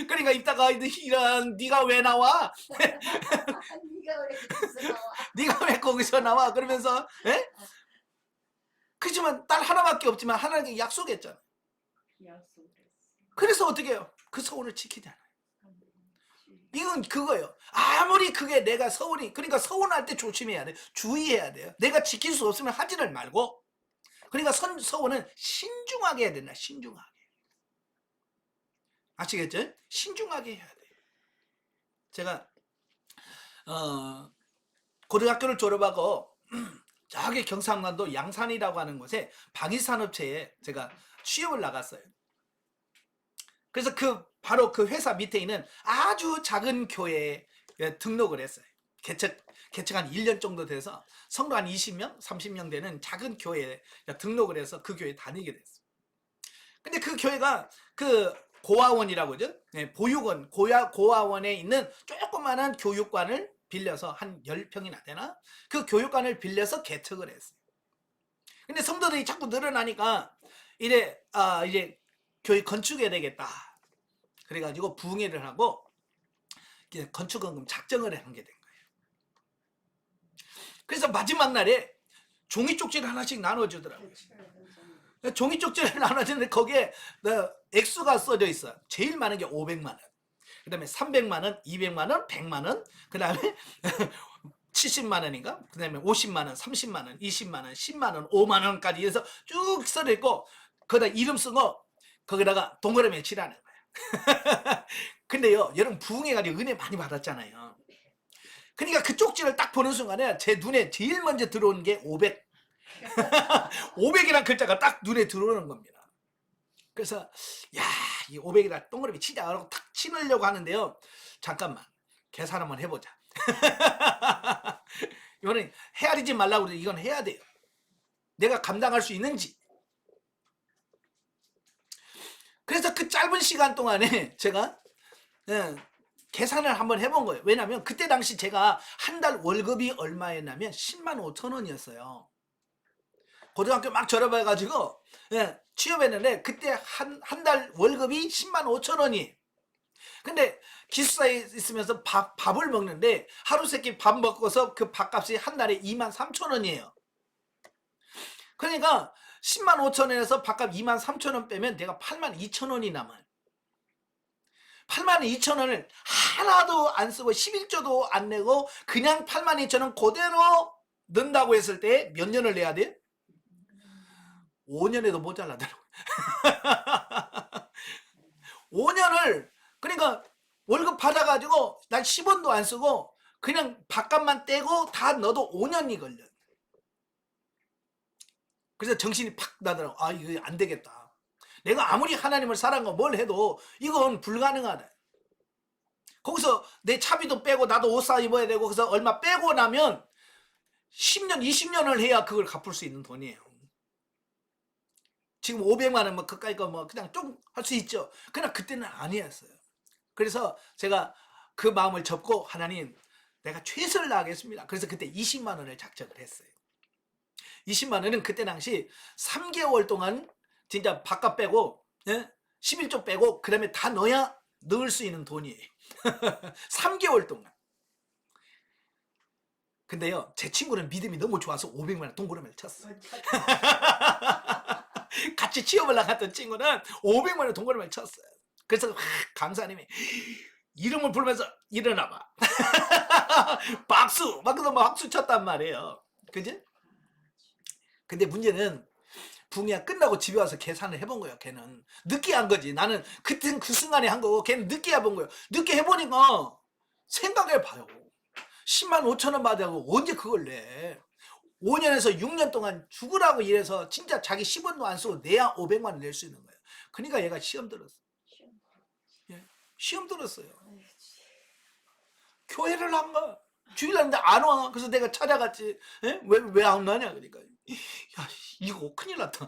S1: 그러니까 이따가 이런 네가 왜 나와?
S2: 네가 왜 거기서 나와?
S1: 네가 왜 거기서 나와? 그러면서 에? 그렇지만 딸 하나밖에 없지만 하나님께 약속했잖아.
S2: 약속했어.
S1: 그래서 어떻게 해요? 그 서원을 지키잖아. 이건 그거예요. 아무리 그게 내가 서운이, 그러니까 서운할 때 조심해야 돼. 주의해야 돼요. 내가 지킬 수 없으면 하지를 말고. 그러니까 서운은 신중하게 해야 된다. 신중하게. 아시겠죠? 신중하게 해야 돼요. 제가 고등학교를 졸업하고 저기 경상남도 양산이라고 하는 곳에 방위산업체에 제가 취업을 나갔어요. 그래서 바로 그 회사 밑에 있는 아주 작은 교회에 등록을 했어요. 개척 한 1년 정도 돼서 성도 한 20명, 30명 되는 작은 교회에 등록을 해서 그 교회에 다니게 됐어요. 근데 그 교회가 그 고아원이라고 하죠. 네, 보육원, 고아원에 있는 조그마한 교육관을 빌려서 한 10평이나 되나? 그 교육관을 빌려서 개척을 했어요. 근데 성도들이 자꾸 늘어나니까 이제 교회 건축해야 되겠다. 그래가지고 부흥회를 하고 건축원금 작정을 한 게 된 거예요. 그래서 마지막 날에 종이 쪽지를 하나씩 나눠주더라고요. 종이 쪽지를 나눠주는데 거기에 액수가 써져 있어요. 제일 많은 게 500만 원. 그 다음에 300만 원, 200만 원, 100만 원, 그 다음에 70만 원인가? 그 다음에 50만 원, 30만 원, 20만 원, 10만 원, 5만 원까지 해서 쭉 써져 있고 거기다 이름 쓰고 거기다가 동그라미에 칠하는 거예요. 근데요, 여러분 부흥해가지고 은혜 많이 받았잖아요. 그러니까 그 쪽지를 딱 보는 순간에 제 눈에 제일 먼저 들어오는 게 500. 500이라는 글자가 딱 눈에 들어오는 겁니다. 그래서 이 500이라 동그라미 치자 하고 탁 치려고 하는데요. 잠깐만 계산 한번 해보자. 이거는 헤아리지 말라고 그래. 이건 해야 돼요. 내가 감당할 수 있는지. 그래서 그 짧은 시간 동안에 제가 계산을 한번 해본 거예요. 왜냐하면 그때 당시 제가 한 달 월급이 얼마였냐면 10만 5천 원이었어요. 고등학교 막 졸업해가지고 취업했는데 그때 한 달 월급이 10만 5천 원이. 근데 기숙사에 있으면서 밥을 먹는데 하루 세끼 밥 먹고서 그 밥값이 한 달에 2만 3천 원이에요. 그러니까 10만 5천 원에서 밥값 2만 3천 원 빼면 내가 8만 2천 원이 남아요. 8만 2천 원을 하나도 안 쓰고 11조도 안 내고 그냥 8만 2천 원 그대로 넣는다고 했을 때 몇 년을 내야 돼? 5년에도 모자라더라고요. 5년을 그러니까 월급 받아가지고 난 10원도 안 쓰고 그냥 밥값만 떼고 다 넣어도 5년이 걸려요. 그래서 정신이 팍 나더라고. 아 이거 안 되겠다. 내가 아무리 하나님을 사랑하고 뭘 해도 이건 불가능하다. 거기서 내 차비도 빼고 나도 옷 사 입어야 되고 그래서 얼마 빼고 나면 10년 20년을 해야 그걸 갚을 수 있는 돈이에요. 지금 500만 원 뭐 그까이 거 뭐 그냥 좀 할 수 있죠. 그러나 그때는 아니었어요. 그래서 제가 그 마음을 접고 하나님 내가 최선을 다하겠습니다. 그래서 그때 20만 원을 작정을 했어요. 20만 원은 그때 당시 3개월 동안 진짜 밥값 빼고 11조 빼고 그 다음에 다 넣어야 넣을 수 있는 돈이에요. 3개월 동안. 근데요 제 친구는 믿음이 너무 좋아서 500만 원 동그라미를 쳤어요. 같이 취업을 나갔던 친구는 500만 원 동그라미를 쳤어요. 그래서 강사님이 이름을 부르면서 일어나봐. 박수! 막 그래서 박수 쳤단 말이에요. 그지? 근데 문제는 붕이야 끝나고 집에 와서 계산을 해본 거예요. 걔는 늦게 한 거지. 나는 그때 그 순간에 한 거고 걔는 늦게 해본 거예요. 늦게 해보니까 생각해봐요. 10만 5천 원 받아고 언제 그걸 내? 5년에서 6년 동안 죽으라고 일해서 진짜 자기 10원도 안 쓰고 내야 500만 원 낼 수 있는 거예요. 그러니까 얘가 시험 들었어. 시험 들었어요. 교회를 안 가. 주일날인데 안 와. 그래서 내가 찾아갔지. 왜 안 나냐 그러니까. 야 이거 큰일 났다.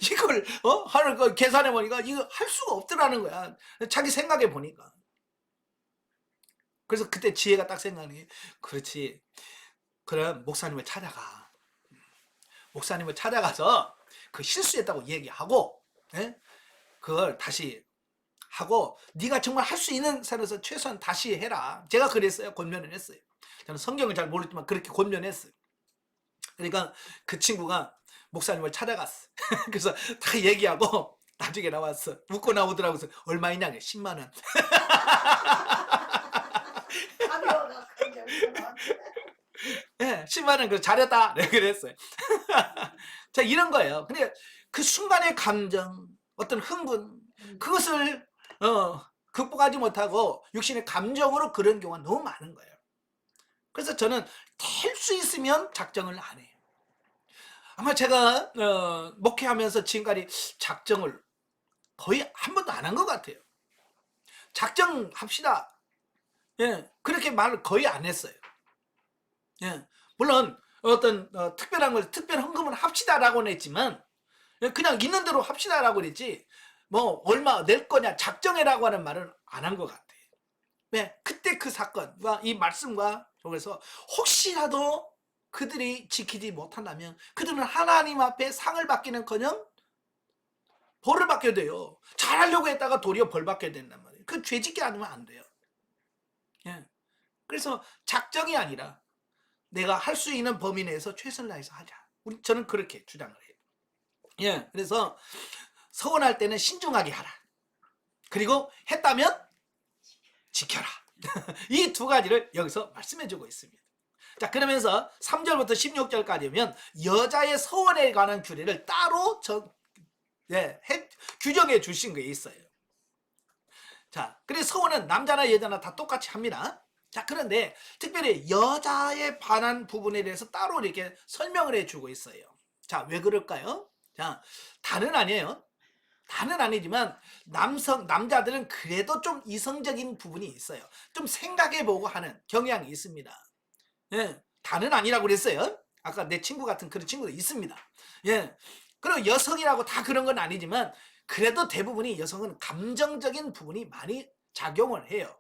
S1: 이걸 하는 거 계산해 보니까 이거 할 수가 없더라는 거야. 자기 생각해 보니까. 그래서 그때 지혜가 딱 생각나는 게 그렇지. 그럼 목사님을 찾아가. 목사님을 찾아가서 그 실수했다고 얘기하고, 예? 그걸 다시 하고 네가 정말 할 수 있는 선에서 최소한 다시 해라. 제가 그랬어요. 권면을 했어요. 저는 성경을 잘 모르지만 그렇게 권면했어요. 그러니까 그 친구가 목사님을 찾아갔어. 그래서 다 얘기하고 나중에 나왔어. 웃고 나오더라고. 그래서 얼마이냐? 10만 원.
S2: 가벼워갖고 이제
S1: 예, 10만 원. 그래서 잘했다. 네, 그랬어요. 자, 이런 거예요. 근데 그 순간의 감정, 어떤 흥분, 그것을 극복하지 못하고 육신의 감정으로 그런 경우가 너무 많은 거예요. 그래서 저는 될 수 있으면 작정을 안 해요. 아마 제가 목회하면서 지금까지 작정을 거의 한 번도 안 한 것 같아요. 작정합시다. 예, 그렇게 말을 거의 안 했어요. 예, 물론 어떤 특별한 걸 특별 헌금을 합시다라고는 했지만 그냥 있는 대로 합시다라고 그랬지 뭐 얼마 낼 거냐 작정해라고 하는 말은 안 한 것 같아요. 왜? 그때 그 사건과 이 말씀과 속에서 혹시라도 그들이 지키지 못한다면 그들은 하나님 앞에 상을 받기는커녕 벌을 받게 돼요. 잘하려고 했다가 도리어 벌 받게 된단 말이에요. 그 죄짓기 않으면 안 돼요. 예. 그래서 작정이 아니라 내가 할 수 있는 범위 내에서 최선을 다해서 하자. 저는 그렇게 주장을 해요. 예. 그래서 서원할 때는 신중하게 하라. 그리고 했다면 지켜라. 이 두 가지를 여기서 말씀해 주고 있습니다. 자, 그러면서 3절부터 16절까지면 여자의 서원에 관한 규례를 따로 규정해 주신 게 있어요. 자, 그래서 서원은 남자나 여자나 다 똑같이 합니다. 자, 그런데 특별히 여자에 관한 부분에 대해서 따로 이렇게 설명을 해주고 있어요. 자, 왜 그럴까요? 자, 다는 아니에요. 다는 아니지만 남자들은 그래도 좀 이성적인 부분이 있어요. 좀 생각해보고 하는 경향이 있습니다. 예, 다는 아니라고 그랬어요. 아까 내 친구 같은 그런 친구도 있습니다. 예, 그리고 여성이라고 다 그런 건 아니지만 그래도 대부분이 여성은 감정적인 부분이 많이 작용을 해요.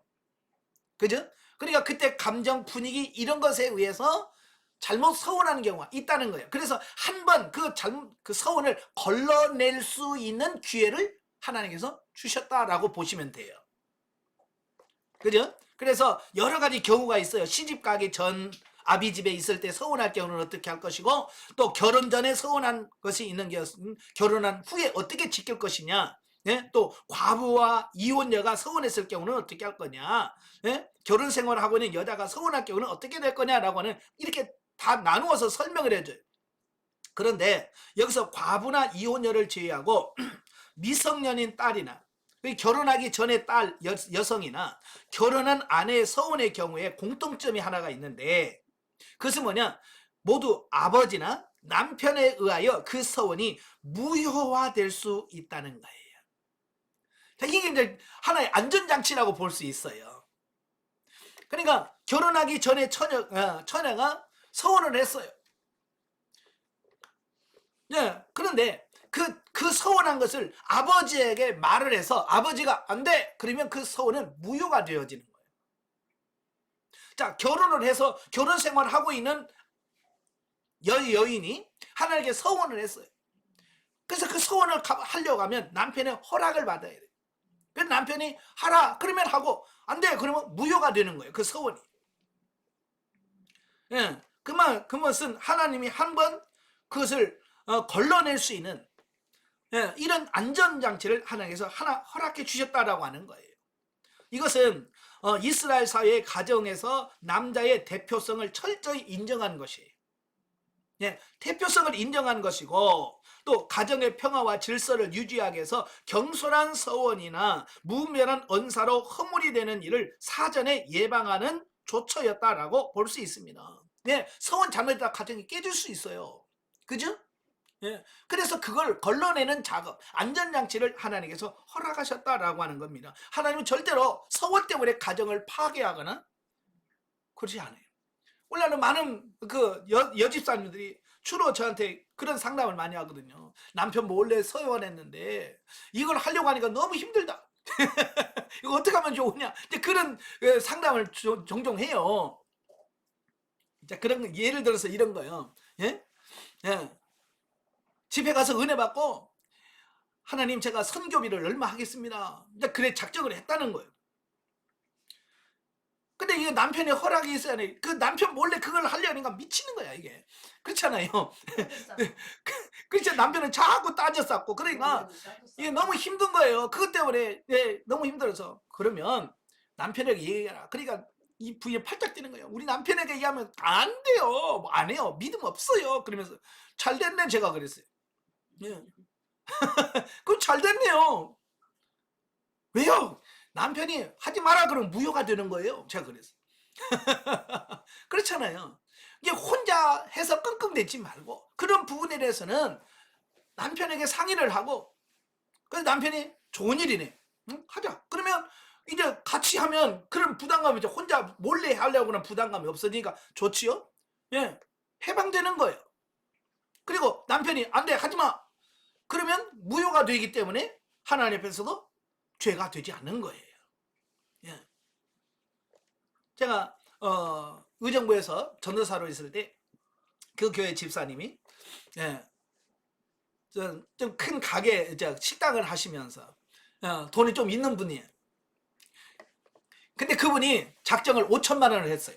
S1: 그죠? 그러니까 그때 감정 분위기 이런 것에 의해서 잘못 서원하는 경우가 있다는 거예요. 그래서 한 번 그 서원을 걸러낼 수 있는 기회를 하나님께서 주셨다라고 보시면 돼요. 그죠? 그래서 여러 가지 경우가 있어요. 시집 가기 전 아비 집에 있을 때 서원할 경우는 어떻게 할 것이고 또 결혼 전에 서원한 것이 있는 것은 결혼한 후에 어떻게 지킬 것이냐. 예? 또 과부와 이혼녀가 서원했을 경우는 어떻게 할 거냐. 예? 결혼 생활을 하고 있는 여자가 서원할 경우는 어떻게 될 거냐라고 하는 이렇게 다 나누어서 설명을 해줘요. 그런데 여기서 과부나 이혼녀를 제외하고 미성년인 딸이나 결혼하기 전에 딸 여성이나 결혼한 아내의 서원의 경우에 공통점이 하나가 있는데 그것은 뭐냐? 모두 아버지나 남편에 의하여 그 서원이 무효화될 수 있다는 거예요. 자, 이게 이제 하나의 안전장치라고 볼 수 있어요. 그러니까 결혼하기 전에 처녀가 서원을 했어요. 네, 그런데 그 서원한 것을 아버지에게 말을 해서 아버지가 안 돼! 그러면 그 서원은 무효가 되어지는 거예요. 자, 결혼을 해서 결혼 생활을 하고 있는 여인이 하나님께 서원을 했어요. 그래서 그 서원을 하려고 하면 남편의 허락을 받아야 돼요. 그래서 남편이 하라! 그러면 하고 안 돼! 그러면 무효가 되는 거예요. 그 서원이. 예, 그것은 하나님이 한 번 그것을 걸러낼 수 있는 이런 안전장치를 하나님께서 허락해 주셨다라고 하는 거예요. 이것은 이스라엘 사회의 가정에서 남자의 대표성을 철저히 인정한 것이에요. 예, 대표성을 인정한 것이고 또 가정의 평화와 질서를 유지하기 위해서 경솔한 서원이나 무면한 언사로 허물이 되는 일을 사전에 예방하는 조처였다라고 볼 수 있습니다. 예, 서원 잘못했다 가정이 깨질 수 있어요. 그죠? 예, 그래서 그걸 걸러내는 작업, 안전장치를 하나님께서 허락하셨다라고 하는 겁니다. 하나님은 절대로 서원 때문에 가정을 파괴하거나 그러지 않아요. 원래는 많은 여집사님들이 주로 저한테 그런 상담을 많이 하거든요. 남편 몰래 서원했는데 이걸 하려고 하니까 너무 힘들다. 이거 어떻게 하면 좋으냐. 그런 상담을 종종 해요. 자, 그런 예를 들어서 이런 거요. 예? 예. 집에 가서 은혜 받고 하나님 제가 선교비를 얼마 하겠습니다. 이제 그래 작정을 했다는 거예요. 근데 이게 남편의 허락이 있어야 돼. 그 남편 몰래 그걸 하려니까 미치는 거야 이게. 그렇잖아요. 그렇죠. 남편은 자꾸 따졌었고 그러니까 이게 너무 힘든 거예요. 그것 때문에 너무 힘들어서. 그러면 남편에게 얘기해라. 그러니까 이 부인이 팔짝 뛰는 거예요. 우리 남편에게 얘기하면 안 돼요. 뭐 안 해요. 믿음 없어요. 그러면서 잘 됐네 제가 그랬어요. 예. 그럼 잘 됐네요. 왜요? 남편이 하지 마라 그러면 무효가 되는 거예요. 제가 그랬어요. 그렇잖아요. 이게 혼자 해서 끙끙대지 말고 그런 부분에 대해서는 남편에게 상의를 하고 그래서 남편이 좋은 일이네. 응? 하자. 그러면 이제 같이 하면 그런 부담감이 이제 혼자 몰래 하려고 하는 부담감이 없어지니까 좋지요? 예. 해방되는 거예요. 그리고 남편이 안 돼. 하지 마. 그러면 무효가 되기 때문에 하나님 앞에서도 죄가 되지 않는 거예요. 예. 제가 의정부에서 전도사로 있을 때 그 교회 집사님이 좀 큰 가게 식당을 하시면서 돈이 좀 있는 분이에요. 근데 그분이 작정을 5천만 원을 했어요.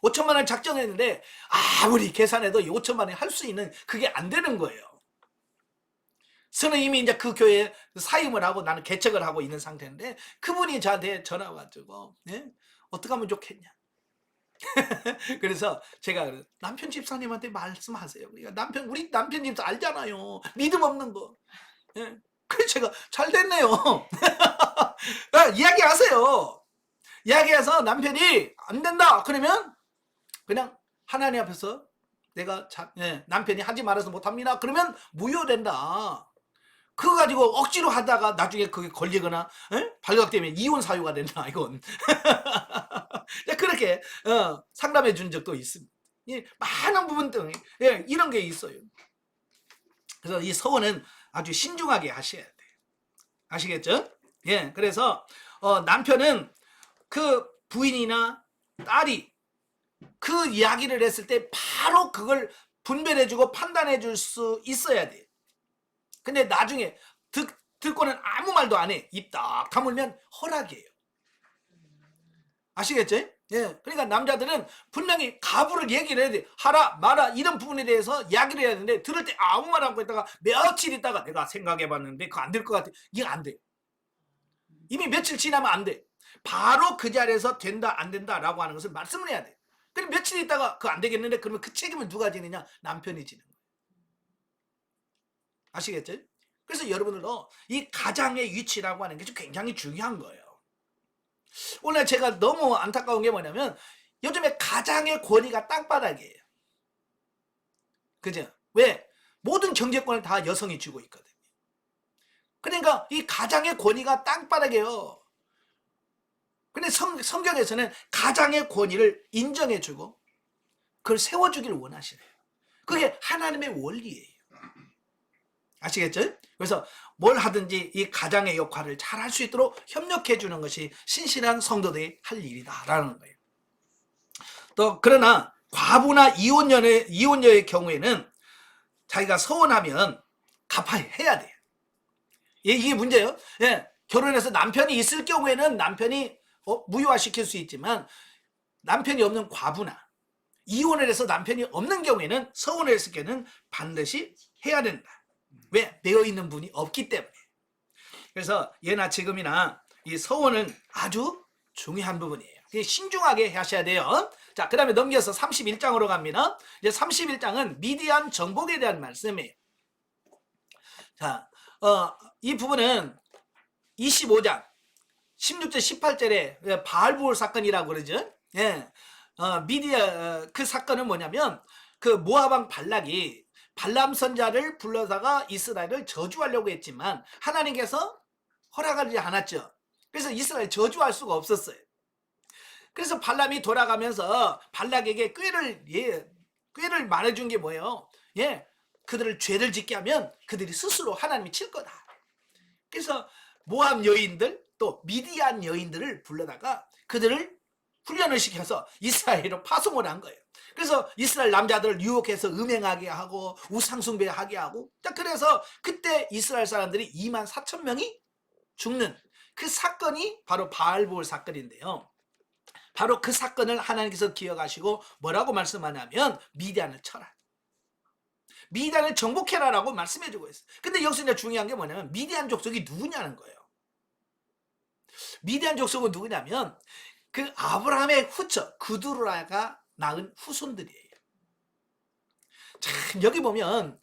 S1: 5천만 원을 작정했는데 아무리 계산해도 이 5천만 원이 할 수 있는 그게 안 되는 거예요. 저는 이미 이제 그 교회에 사임을 하고 나는 개척을 하고 있는 상태인데 그분이 저한테 전화 와가지고 어떻게 하면 좋겠냐. 그래서 제가 남편 집사님한테 말씀하세요. 그러니까 우리 남편 집사 알잖아요. 믿음 없는 거. 그래서 제가 잘 됐네요. 이야기하세요. 이야기해서 남편이 안 된다. 그러면 그냥 하나님 앞에서 내가 남편이 하지 말아서 못합니다. 그러면 무효된다. 그거 가지고 억지로 하다가 나중에 그게 걸리거나 발각되면 이혼 사유가 된다. 이건 그렇게 상담해 준 적도 있습니다. 많은 부분 등에 이런 게 있어요. 그래서 이 서원은 아주 신중하게 하셔야 돼요. 아시겠죠? 예, 그래서 남편은 그 부인이나 딸이 그 이야기를 했을 때 바로 그걸 분별해주고 판단해줄 수 있어야 돼요. 근데 나중에 듣고는 아무 말도 안 해. 입 딱 다물면 허락이에요. 아시겠죠? 예. 그러니까 남자들은 분명히 가부를 얘기를 해야 돼. 하라 마라 이런 부분에 대해서 이야기를 해야 되는데 들을 때 아무 말 안 하고 있다가 며칠 있다가 내가 생각해봤는데 그거 안 될 것 같아. 이게 안 돼. 이미 며칠 지나면 안 돼. 바로 그 자리에서 된다 안 된다라고 하는 것을 말씀을 해야 돼. 그럼 며칠 있다가 그거 안 되겠는데 그러면 그 책임을 누가 지느냐? 남편이 지는 거예요. 아시겠죠? 그래서 여러분들도 이 가장의 위치라고 하는 게 굉장히 중요한 거예요. 오늘 제가 너무 안타까운 게 뭐냐면 요즘에 가장의 권위가 땅바닥이에요. 그죠? 왜? 모든 경제권을 다 여성이 쥐고 있거든요. 그러니까 이 가장의 권위가 땅바닥이에요. 근데 성경에서는 가장의 권위를 인정해주고 그걸 세워주기를 원하시네요. 그게 하나님의 원리예요. 아시겠죠? 그래서 뭘 하든지 이 가장의 역할을 잘 할 수 있도록 협력해 주는 것이 신실한 성도들이 할 일이다라는 거예요. 또 그러나 과부나 이혼녀의 경우에는 자기가 서운하면 갚아야 돼요. 이게 문제예요. 결혼해서 남편이 있을 경우에는 남편이 무효화시킬 수 있지만 남편이 없는 과부나 이혼을 해서 남편이 없는 경우에는 서운을 했을 때는 반드시 해야 된다. 왜? 되어 있는 분이 없기 때문에. 그래서 예나 지금이나 이 서원은 아주 중요한 부분이에요. 신중하게 하셔야 돼요. 자, 그 다음에 넘겨서 31장으로 갑니다. 이제 31장은 미디안 정복에 대한 말씀이에요. 자, 이 부분은 25장 16절 18절에 바알부올 사건이라고 그러죠. 그 사건은 뭐냐면 그 모압왕 발락이 발람 선자를 불러다가 이스라엘을 저주하려고 했지만 하나님께서 허락하지 않았죠. 그래서 이스라엘 저주할 수가 없었어요. 그래서 발람이 돌아가면서 발락에게 꾀를 말해준 게 뭐예요? 그들을 죄를 짓게 하면 그들이 스스로 하나님이 칠 거다. 그래서 모압 여인들 또 미디안 여인들을 불러다가 그들을 훈련을 시켜서 이스라엘로 파송을 한 거예요. 그래서 이스라엘 남자들을 유혹해서 음행하게 하고 우상숭배하게 하고, 자, 그래서 그때 이스라엘 사람들이 2만 4천 명이 죽는 그 사건이 바로 바알볼 사건인데요. 바로 그 사건을 하나님께서 기억하시고 뭐라고 말씀하냐면 미디안을 쳐라, 미디안을 정복해라라고 말씀해주고 있어요. 근데 여기서 이제 중요한 게 뭐냐면 미디안 족속이 누구냐는 거예요. 미디안 족속은 누구냐면 그 아브라함의 후처 그두라가 낳은 후손들이에요. 참, 여기 보면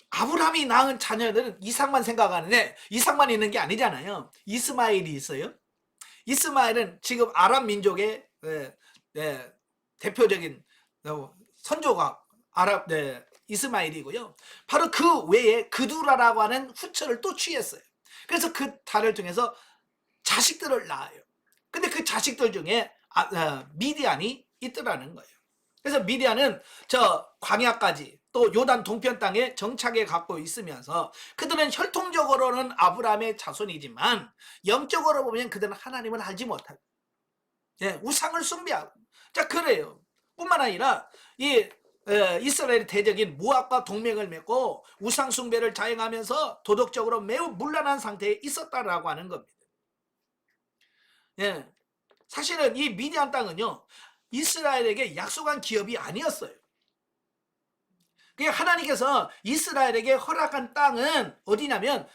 S1: 아브라함이 낳은 자녀들은 이삭만 생각하는데 이삭만 있는 게 아니잖아요. 이스마엘이 있어요. 이스마엘은 지금 아람 민족의 대표적인 선조가 이스마엘이고요. 바로 그 외에 그두라라고 하는 후처를 또 취했어요. 그래서 그 달을 통해서 자식들을 낳아요. 근데 그 자식들 중에 미디안이 있더라는 거예요. 그래서 미디안은 저 광야까지 또 요단 동편 땅에 정착해 갖고 있으면서 그들은 혈통적으로는 아브라함의 자손이지만 영적으로 보면 그들은 하나님을 알지 못하고 우상을 숭배하고, 자, 그래요. 뿐만 아니라 이 이스라엘의 대적인 모압과 동맹을 맺고 우상 숭배를 자행하면서 도덕적으로 매우 문란한 상태에 있었다라고 하는 겁니다. 사실은 이 미디안 땅은요 이스라엘에게 약속한 기업이 아니었어요. 하나님께서 이스라엘에게 허락한 땅은 어디냐면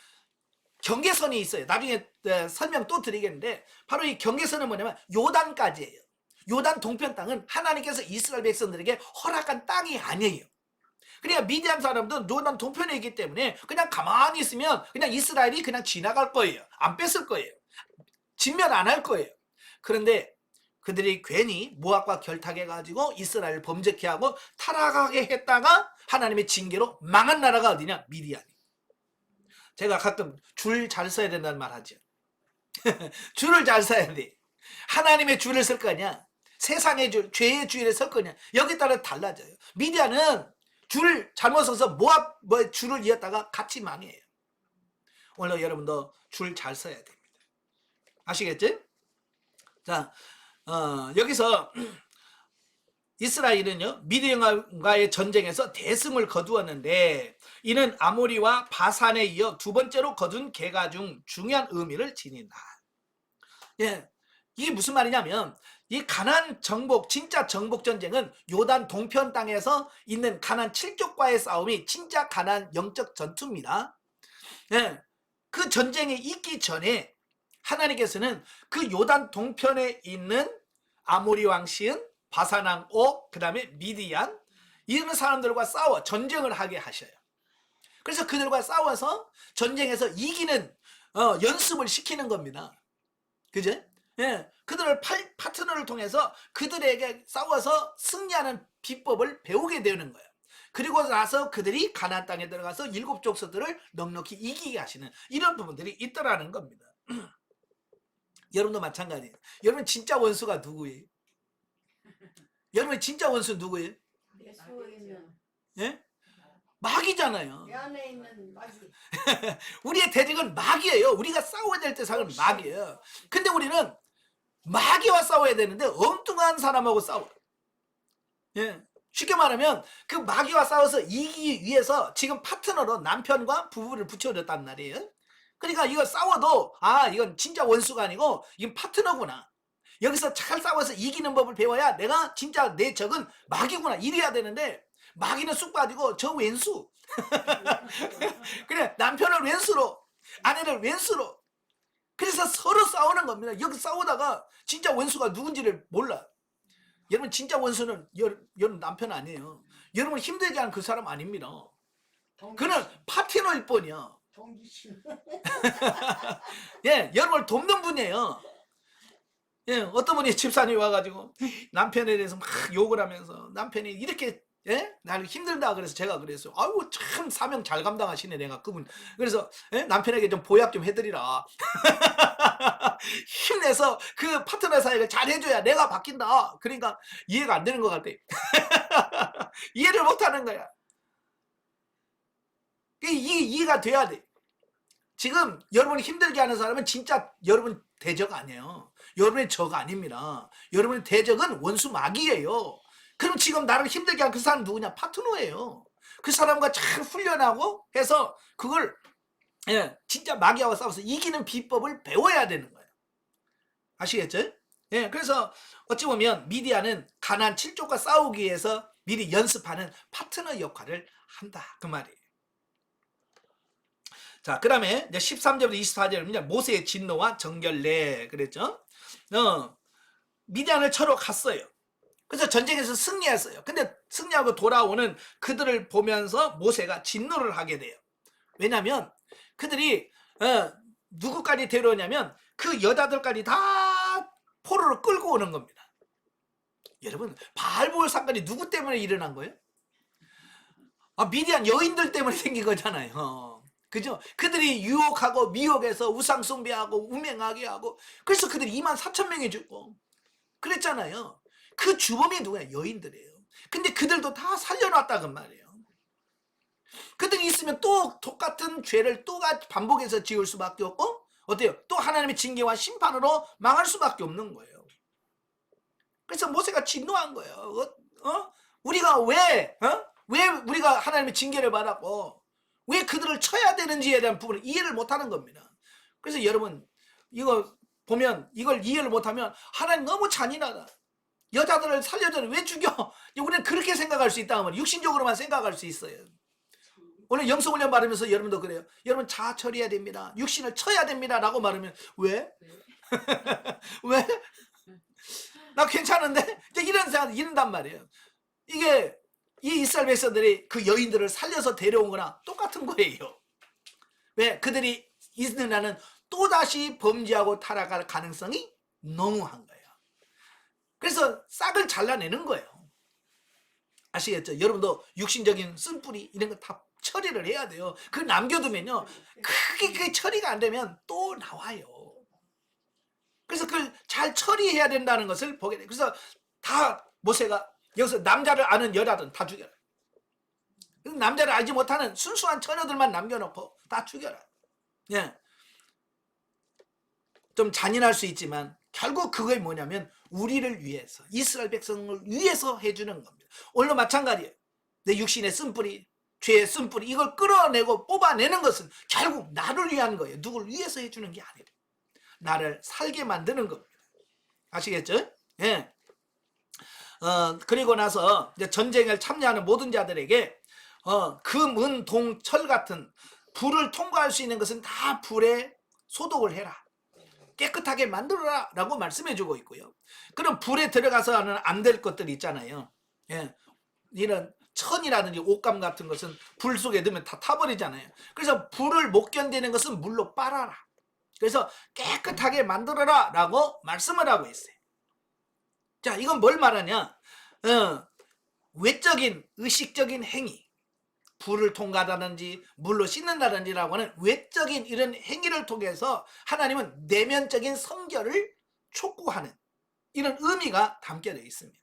S1: 경계선이 있어요. 나중에 설명 또 드리겠는데 바로 이 경계선은 뭐냐면 요단까지예요. 요단 동편 땅은 하나님께서 이스라엘 백성들에게 허락한 땅이 아니에요. 그러니까 미디안 사람도 요단 동편에 있기 때문에 그냥 가만히 있으면 그냥 이스라엘이 그냥 지나갈 거예요. 안 뺏을 거예요. 진멸 안 할 거예요. 그런데 그들이 괜히 모압과 결탁해가지고 이스라엘을 범죄케 하고 타락하게 했다가 하나님의 징계로 망한 나라가 어디냐? 미디안이. 제가 가끔 줄 잘 써야 된다는 말 하죠. 줄을 잘 써야 돼. 하나님의 줄을 쓸 거냐? 세상의 줄, 죄의 줄에 설 거냐? 여기에 따라 달라져요. 미디안은 줄 잘못 써서 모압 줄을 이었다가 같이 망해요. 오늘 여러분도 줄 잘 써야 됩니다. 아시겠지? 자, 여기서 이스라엘은요 미디안과의 전쟁에서 대승을 거두었는데 이는 아모리와 바산에 이어 두 번째로 거둔 개가 중 중요한 의미를 지닌다. 이게 무슨 말이냐면 이 가나안 정복, 진짜 정복 전쟁은 요단 동편 땅에서 있는 가나안 7족과의 싸움이 진짜 가나안 영적 전투입니다. 그 전쟁이 있기 전에 하나님께서는 그 요단 동편에 있는 아모리 왕 시은, 바산 왕 옥, 그 다음에 미디안 이런 사람들과 싸워 전쟁을 하게 하셔요. 그래서 그들과 싸워서 전쟁에서 이기는 연습을 시키는 겁니다. 그죠? 그들을 파트너를 통해서 그들에게 싸워서 승리하는 비법을 배우게 되는 거예요. 그리고 나서 그들이 가나안 땅에 들어가서 7족속들을 넉넉히 이기게 하시는 이런 부분들이 있더라는 겁니다. 여러분도 마찬가지예요. 여러분 진짜 원수가 누구예요? 여러분 진짜 원수 누구예요?
S2: 예수에 있는
S1: 예? 마귀잖아요.
S2: 내 안에 있는 마귀.
S1: 우리의 대적은 마귀예요. 우리가 싸워야 될 대상은 마귀예요. 근데 우리는 마귀와 싸워야 되는데 엉뚱한 사람하고 싸워요. 쉽게 말하면 그 마귀와 싸워서 이기기 위해서 지금 파트너로 남편과 부부를 붙여줬단 말이에요. 그러니까 이거 싸워도 이건 진짜 원수가 아니고 이건 파트너구나. 여기서 잘 싸워서 이기는 법을 배워야 내가 진짜 내 적은 마귀구나 이래야 되는데 마귀는 쑥 빠지고 저 왼수. 그래 남편을 왼수로 아내를 왼수로 그래서 서로 싸우는 겁니다. 여기 싸우다가 진짜 원수가 누군지를 몰라. 여러분 진짜 원수는 여러분 남편 아니에요. 여러분 힘들게 하는 그 사람 아닙니다. 그는 파트너일 뿐이야.
S2: 동기심.
S1: 여러분을 돕는 분이에요. 어떤 분이 집사님이 와가지고 남편에 대해서 막 욕을 하면서 남편이 이렇게 나를 힘들다 그래서 제가 그랬어요. 아이고 참 사명 잘 감당하시네 내가 그분. 그래서 남편에게 좀 보약 좀 해드리라. 힘내서 그 파트너 사이를 잘 해줘야 내가 바뀐다. 그러니까 이해가 안 되는 것 같아. 이해를 못 하는 거야. 이해가 돼야 돼. 지금 여러분이 힘들게 하는 사람은 진짜 여러분 대적 아니에요. 여러분의 적 아닙니다. 여러분의 대적은 원수 마귀예요. 그럼 지금 나를 힘들게 한 그 사람 누구냐? 파트너예요. 그 사람과 잘 훈련하고 해서 그걸 진짜 마귀하고 싸워서 이기는 비법을 배워야 되는 거예요. 아시겠죠? 그래서 어찌 보면 미디안은 가나안 7족과 싸우기 위해서 미리 연습하는 파트너 역할을 한다. 그 말이에요. 자, 그 다음에 13절부터 24절입니다. 모세의 진노와 정결례 그랬죠? 미디안을 쳐러 갔어요. 그래서 전쟁에서 승리했어요. 근데 승리하고 돌아오는 그들을 보면서 모세가 진노를 하게 돼요. 왜냐하면 그들이 누구까지 데려오냐면 그 여자들까지 다 포로로 끌고 오는 겁니다. 여러분, 바알보올 사건이 누구 때문에 일어난 거예요? 미디안 여인들 때문에 생긴 거잖아요. 그죠? 그들이 유혹하고 미혹해서 우상 숭배하고 우맹하게 하고, 그래서 그들이 24,000명이 죽고 그랬잖아요. 그 주범이 누구야? 여인들이에요. 근데 그들도 다 살려놨다고 말이에요. 그들이 있으면 또 똑같은 죄를 또 반복해서 지을 수밖에 없고, 어때요? 또 하나님의 징계와 심판으로 망할 수밖에 없는 거예요. 그래서 모세가 진노한 거예요. 우리가 왜 우리가 하나님의 징계를 받았고 왜 그들을 쳐야 되는지에 대한 부분을 이해를 못하는 겁니다. 그래서 여러분, 이거 보면 이걸 이해를 못하면 하나님 너무 잔인하다. 여자들을 살려줘는 왜 죽여? 우리는 그렇게 생각할 수 있다는 말이에요. 육신적으로만 생각할 수 있어요. 오늘 영성훈련 받으면서 여러분도 그래요. 여러분 자아 처리해야 됩니다. 육신을 쳐야 됩니다. 라고 말하면 왜? 왜? 나 괜찮은데? 이제 이런 생각, 이런단 말이에요. 이게 이 이스라엘 백성들이 그 여인들을 살려서 데려온 거나 똑같은 거예요. 왜? 그들이 있는 한은 또다시 범죄하고 타락할 가능성이 너무한 거예요. 그래서 싹을 잘라내는 거예요. 아시겠죠? 여러분도 육신적인 쓴뿌리 이런 거 다 처리를 해야 돼요. 그 남겨두면요, 그게 처리가 안 되면 또 나와요. 그래서 그걸 잘 처리해야 된다는 것을 보게 돼요. 그래서 다 모세가 여기서 남자를 아는 여자들은 다 죽여라. 남자를 알지 못하는 순수한 처녀들만 남겨놓고 다 죽여라. 좀 잔인할 수 있지만 결국 그게 뭐냐면 우리를 위해서, 이스라엘 백성을 위해서 해주는 겁니다. 오늘도 마찬가지예요. 내 육신의 쓴뿌리, 죄의 쓴뿌리, 이걸 끌어내고 뽑아내는 것은 결국 나를 위한 거예요. 누굴 위해서 해주는 게 아니에요. 나를 살게 만드는 겁니다. 아시겠죠? 그리고 나서 이제 전쟁을 참여하는 모든 자들에게 금, 은, 동, 철 같은 불을 통과할 수 있는 것은 다 불에 소독을 해라. 깨끗하게 만들어라 라고 말씀해 주고 있고요. 그럼 불에 들어가서는 안 될 것들이 있잖아요. 이런 천이라든지 옷감 같은 것은 불 속에 넣으면 다 타버리잖아요. 그래서 불을 못 견디는 것은 물로 빨아라. 그래서 깨끗하게 만들어라 라고 말씀을 하고 있어요. 자, 이건 뭘 말하냐? 외적인 의식적인 행위, 불을 통과하다든지 물로 씻는다든지라고 하는 외적인 이런 행위를 통해서 하나님은 내면적인 성결을 촉구하는 이런 의미가 담겨져 있습니다.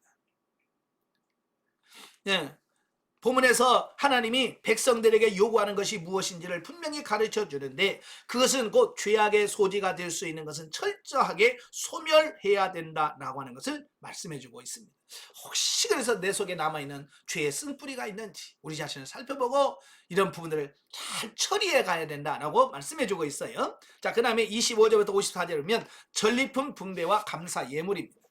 S1: 본문에서 하나님이 백성들에게 요구하는 것이 무엇인지를 분명히 가르쳐 주는데, 그것은 곧 죄악의 소지가 될 수 있는 것은 철저하게 소멸해야 된다라고 하는 것을 말씀해 주고 있습니다. 혹시 그래서 내 속에 남아있는 죄의 쓴뿌리가 있는지 우리 자신을 살펴보고 이런 부분들을 잘 처리해 가야 된다라고 말씀해 주고 있어요. 자, 그 다음에 25절부터 54절을 보면 전리품 붕대와 감사 예물입니다.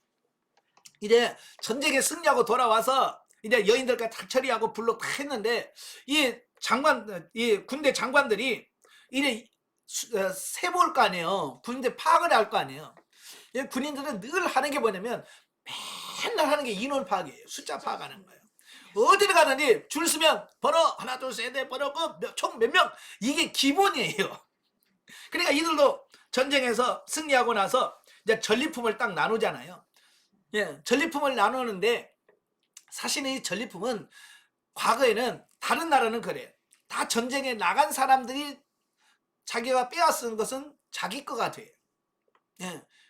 S1: 이제 전쟁에 승리하고 돌아와서 이제 여인들까지 다 처리하고 불로 다 했는데, 이 군대 장관들이 이제 세볼 거 아니에요. 군대 파악을 할 거 아니에요. 군인들은 늘 하는 게 뭐냐면 맨날 하는 게 인원 파악이에요. 숫자 파악하는 거예요. 어디를 가든지 줄 서면 번호 하나 둘 셋 넷 번호 총 몇 명, 이게 기본이에요. 그러니까 이들도 전쟁에서 승리하고 나서 이제 전리품을 딱 나누잖아요. 전리품을 나누는데 사실은 이 전리품은 과거에는 다른 나라는 그래요. 다 전쟁에 나간 사람들이 자기가 빼앗은 것은 자기 거가 돼요.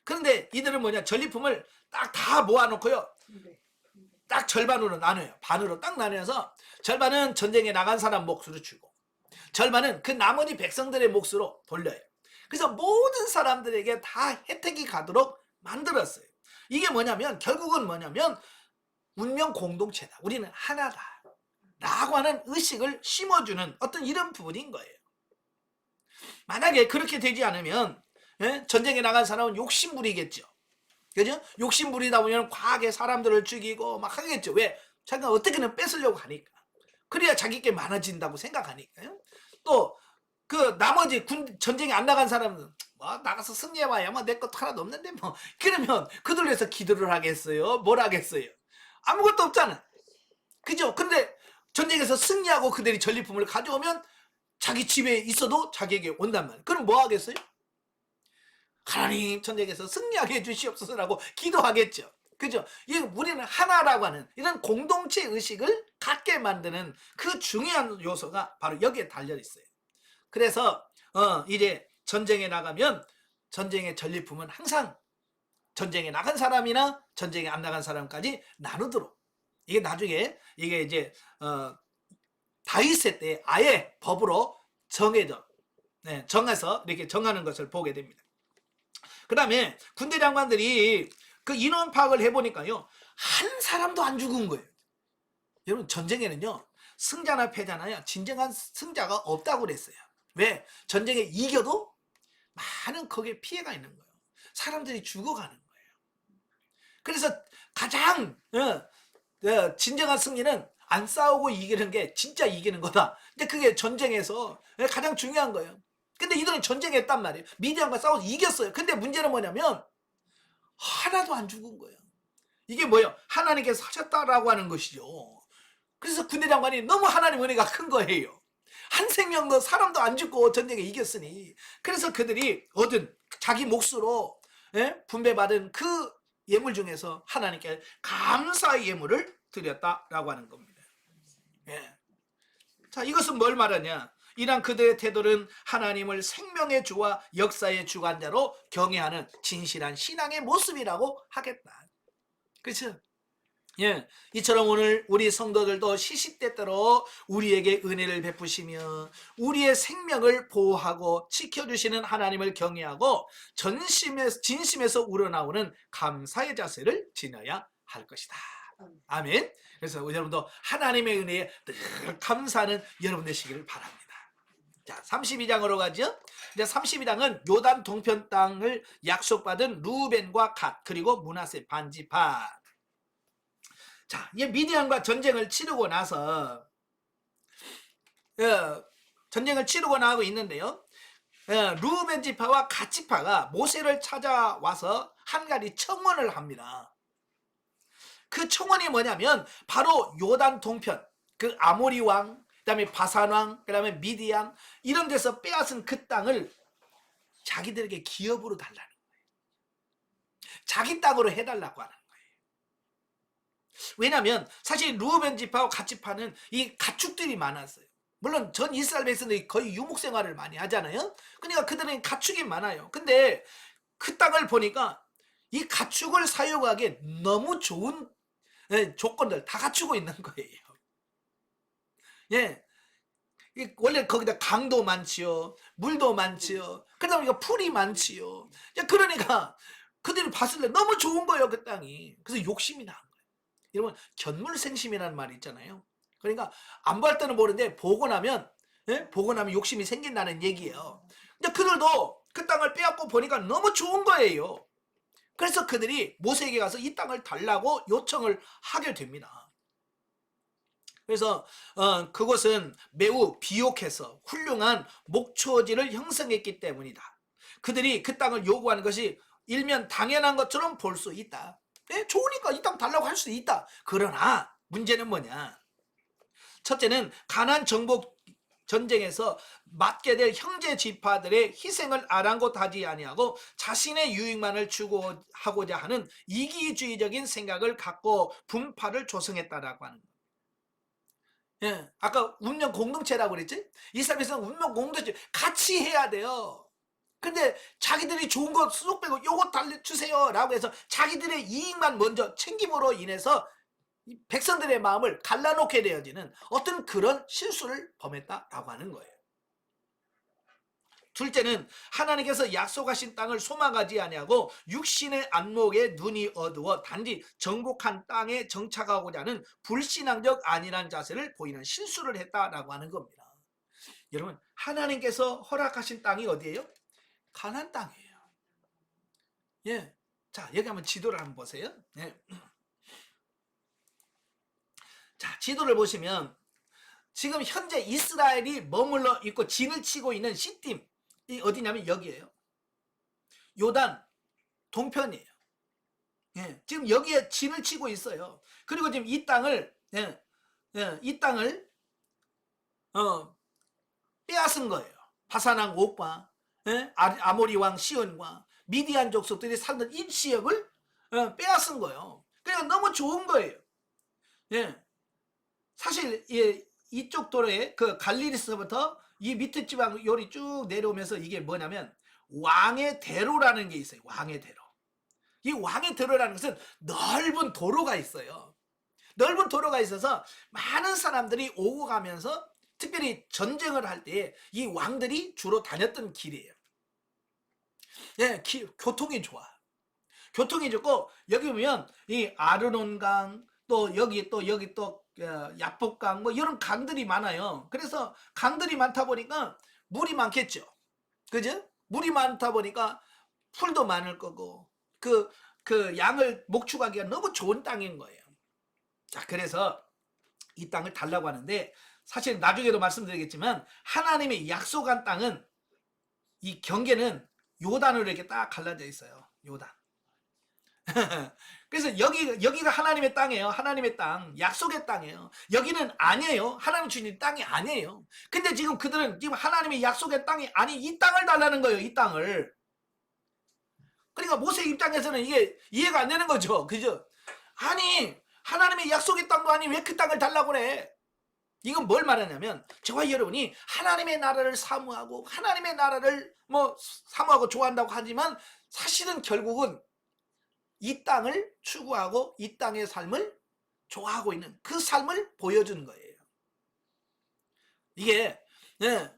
S1: 그런데 이들은 뭐냐, 전리품을 딱 다 모아놓고요, 딱 절반으로 나눠요. 반으로 딱 나눠서 절반은 전쟁에 나간 사람 몫으로 주고, 절반은 그 나머지 백성들의 몫으로 돌려요. 그래서 모든 사람들에게 다 혜택이 가도록 만들었어요. 이게 뭐냐면 결국은 뭐냐면 운명 공동체다. 우리는 하나다. 라고 하는 의식을 심어주는 어떤 이런 부분인 거예요. 만약에 그렇게 되지 않으면 전쟁에 나간 사람은 욕심부리겠죠. 그죠? 욕심부리다 보면 과하게 사람들을 죽이고 막 하겠죠. 왜? 자기가 어떻게든 뺏으려고 하니까. 그래야 자기 게 많아진다고 생각하니까요. 또 그 나머지 전쟁에 안 나간 사람은 뭐 나가서 승리해봐야 뭐 내 것도 하나도 없는데 뭐 그러면 그들 위해서 기도를 하겠어요? 뭘 하겠어요? 아무것도 없잖아. 그죠? 근데 전쟁에서 승리하고 그들이 전리품을 가져오면 자기 집에 있어도 자기에게 온단 말이에요. 그럼 뭐 하겠어요? 하나님 전쟁에서 승리하게 해주시옵소서라고 기도하겠죠. 그죠? 우리는 하나라고 하는 이런 공동체 의식을 갖게 만드는 그 중요한 요소가 바로 여기에 달려 있어요. 그래서 이제 전쟁에 나가면 전쟁의 전리품은 항상 전쟁에 나간 사람이나 전쟁에 안 나간 사람까지 나누도록, 이게 나중에 이게 이제 다윗의 때 아예 법으로 정해서 이렇게 정하는 것을 보게 됩니다. 그 다음에 군대 장관들이 그 인원 파악을 해보니까요, 한 사람도 안 죽은 거예요. 여러분, 전쟁에는요 승자나 패자나요 진정한 승자가 없다고 그랬어요. 왜? 전쟁에 이겨도 많은 거기에 피해가 있는 거예요. 사람들이 죽어가는 거예요. 그래서 가장 진정한 승리는 안 싸우고 이기는 게 진짜 이기는 거다. 근데 그게 전쟁에서 가장 중요한 거예요. 근데 이들은 전쟁했단 말이에요. 미디안과 싸워서 이겼어요. 근데 문제는 뭐냐면 하나도 안 죽은 거예요. 이게 뭐예요? 하나님께서 하셨다라고 하는 것이죠. 그래서 군대 장관이 너무 하나님 은혜가 큰 거예요. 한 생명도 사람도 안 죽고 전쟁에 이겼으니. 그래서 그들이 얻은 자기 몫으로 분배받은 그 예물 중에서 하나님께 감사의 예물을 드렸다라고 하는 겁니다. 자, 이것은 뭘 말하냐? 이란 그들의 태도는 하나님을 생명의 주와 역사의 주관자로 경외하는 진실한 신앙의 모습이라고 하겠다. 그렇죠? 이처럼 오늘 우리 성도들도 시시때때로 우리에게 은혜를 베푸시며 우리의 생명을 보호하고 지켜주시는 하나님을 경외하고 진심에서 우러나오는 감사의 자세를 지녀야 할 것이다. 아멘. 그래서 여러분도 하나님의 은혜에 늘 감사하는 여러분 되시기를 바랍니다. 자, 32장으로 가죠. 이제 32장은 요단 동편 땅을 약속받은 루벤과 갓 그리고 므낫세 반지파. 자, 이 미디안과 전쟁을 치르고 나서 나고 있는데요. 루벤 지파와 갓 지파가 모세를 찾아와서 한 가지 청원을 합니다. 그 청원이 뭐냐면 바로 요단 동편, 그 아모리 왕, 그다음에 바산 왕, 그다음에 미디안 이런 데서 빼앗은 그 땅을 자기들에게 기업으로 달라는 거예요. 자기 땅으로 해달라고 하는 거예요. 왜냐하면 사실 루벤 지파와 갓 지파는 이 가축들이 많았어요. 물론 전 이스라엘 백성들이 거의 유목 생활을 많이 하잖아요. 그러니까 그들은 가축이 많아요. 근데 그 땅을 보니까 이 가축을 사용하기에 너무 좋은 조건들 다 갖추고 있는 거예요. 원래 거기다 강도 많지요, 물도 많지요, 그러다 보니까 풀이 많지요. 그러니까 그들이 봤을 때 너무 좋은 거예요, 그 땅이. 그래서 욕심이 난 거예요. 여러분, 견물생심이라는 말이 있잖아요. 그러니까 안 볼 때는 모르는데 보고 나면 욕심이 생긴다는 얘기예요. 근데 그들도 그 땅을 빼앗고 보니까 너무 좋은 거예요. 그래서 그들이 모세에게 가서 이 땅을 달라고 요청을 하게 됩니다. 그래서 그곳은 매우 비옥해서 훌륭한 목초지를 형성했기 때문이다. 그들이 그 땅을 요구하는 것이 일면 당연한 것처럼 볼 수 있다. 좋으니까 이 땅 달라고 할 수 있다. 그러나 문제는 뭐냐? 첫째는 가나안 정복 전쟁에서 맞게 될 형제 지파들의 희생을 아랑곳하지 아니하고 자신의 유익만을 추구하고자 하는 이기주의적인 생각을 갖고 분파를 조성했다라고 하는 거예요. 아까 운명 공동체라고 그랬지? 이스라엘에서는 운명 공동체 같이 해야 돼요. 근데 자기들이 좋은 거 쏙 빼고 요거 달려주세요 라고 해서 자기들의 이익만 먼저 챙김으로 인해서 백성들의 마음을 갈라놓게 되어지는 어떤 그런 실수를 범했다라고 하는 거예요. 둘째는 하나님께서 약속하신 땅을 소망하지 아니하고 육신의 안목에 눈이 어두워 단지 정복한 땅에 정착하고자 하는 불신앙적 안일한 자세를 보이는 실수를 했다라고 하는 겁니다. 여러분, 하나님께서 허락하신 땅이 어디예요? 가나안 땅이에요. 예. 자, 여기 한번 지도를 한번 보세요. 예. 자, 지도를 보시면 지금 현재 이스라엘이 머물러 있고 진을 치고 있는 시딤, 이 어디냐면 여기에요. 요단 동편이에요. 예, 지금 여기에 진을 치고 있어요. 그리고 지금 이 땅을 이 땅을 빼앗은 거예요. 바산왕 옥과 아모리 왕 시온과 미디안 족속들이 살던 이 지역을 빼앗은 거예요. 그러니까 너무 좋은 거예요. 예, 사실 이쪽 도로에 그 갈릴리서부터 이 밑에 지방 요리 쭉 내려오면서 이게 뭐냐면 왕의 대로라는 게 있어요. 왕의 대로. 이 왕의 대로라는 것은 넓은 도로가 있어요. 넓은 도로가 있어서 많은 사람들이 오고 가면서 특별히 전쟁을 할 때 이 왕들이 주로 다녔던 길이에요. 예, 교통이 좋아. 교통이 좋고 여기 보면 이 아르논강 또 여기 또 야복강 뭐 이런 강들이 많아요. 그래서 강들이 많다 보니까 물이 많겠죠. 그죠? 물이 많다 보니까 풀도 많을 거고 그 양을 목축하기가 너무 좋은 땅인 거예요. 자, 그래서 이 땅을 달라고 하는데 사실 나중에도 말씀드리겠지만 하나님의 약속한 땅은 이 경계는 요단으로 이렇게 딱 갈라져 있어요. 요단. 그래서 여기가 하나님의 땅이에요. 하나님의 땅, 약속의 땅이에요. 여기는 아니에요. 하나님 주신 땅이 아니에요. 근데 지금 그들은 지금 하나님의 약속의 땅이 아니 이 땅을 달라는 거예요. 이 땅을. 그러니까 모세 입장에서는 이게 이해가 안 되는 거죠. 그죠? 아니 하나님의 약속의 땅도 아니 왜 그 땅을 달라고 그래? 이건 뭘 말하냐면 저와 여러분이 하나님의 나라를 사모하고 하나님의 나라를 뭐 사모하고 좋아한다고 하지만 사실은 결국은 이 땅을 추구하고 이 땅의 삶을 좋아하고 있는 그 삶을 보여주는 거예요. 이게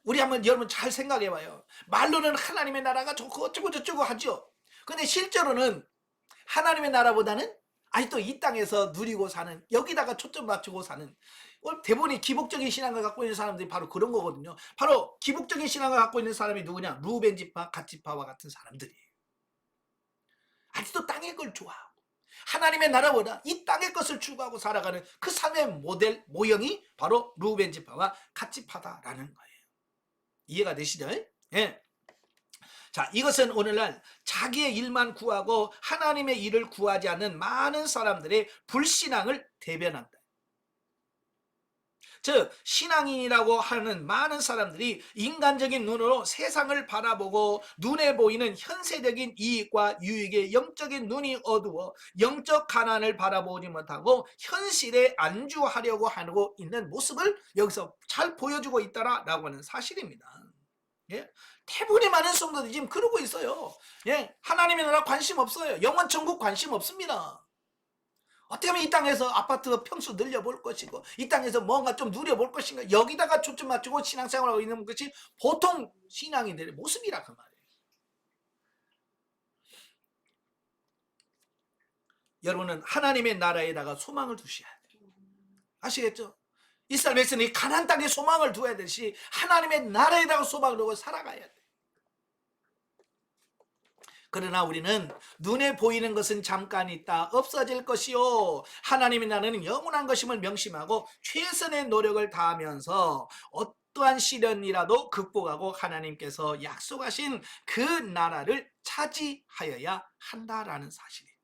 S1: 우리 한번 여러분 잘 생각해 봐요. 말로는 하나님의 나라가 좋고 어쩌고 저쩌고 하죠. 근데 실제로는 하나님의 나라보다는 아직도 이 땅에서 누리고 사는, 여기다가 초점 맞추고 사는, 대부분이 기복적인 신앙을 갖고 있는 사람들이 바로 그런 거거든요. 바로 기복적인 신앙을 갖고 있는 사람이 누구냐? 루벤 지파, 갓 지파와 같은 사람들이에요. 아직도 땅의 걸 좋아하고 하나님의 나라보다 이 땅의 것을 추구하고 살아가는 그 삶의 모델 모형이 바로 루벤 지파와 갓 지파다라는 거예요. 이해가 되시죠? 예. 자, 이것은 오늘날 자기의 일만 구하고 하나님의 일을 구하지 않는 많은 사람들의 불신앙을 대변한다. 즉 신앙인이라고 하는 많은 사람들이 인간적인 눈으로 세상을 바라보고 눈에 보이는 현세적인 이익과 유익에 영적인 눈이 어두워 영적 가난을 바라보지 못하고 현실에 안주하려고 하고 있는 모습을 여기서 잘 보여주고 있다라고 하는 사실입니다. 예? 대부분의 많은 성도들이 지금 그러고 있어요. 예? 하나님의 나라 관심 없어요. 영원 천국 관심 없습니다. 어떻게 하면 이 땅에서 아파트 평수 늘려볼 것이고 이 땅에서 뭔가 좀 누려볼 것인가, 여기다가 초점 맞추고 신앙생활하고 있는 것이 보통 신앙인들의 모습이라 그 말이에요. 여러분은 하나님의 나라에다가 소망을 두셔야 돼요. 아시겠죠? 이스라엘 백성이 가나안 땅에 소망을 두어야 되듯이 하나님의 나라에다가 소망을 두고 살아가야 돼요. 그러나 우리는 눈에 보이는 것은 잠깐 있다 없어질 것이요 하나님의 나라는 영원한 것임을 명심하고 최선의 노력을 다하면서 어떠한 시련이라도 극복하고 하나님께서 약속하신 그 나라를 차지하여야 한다라는 사실이에요.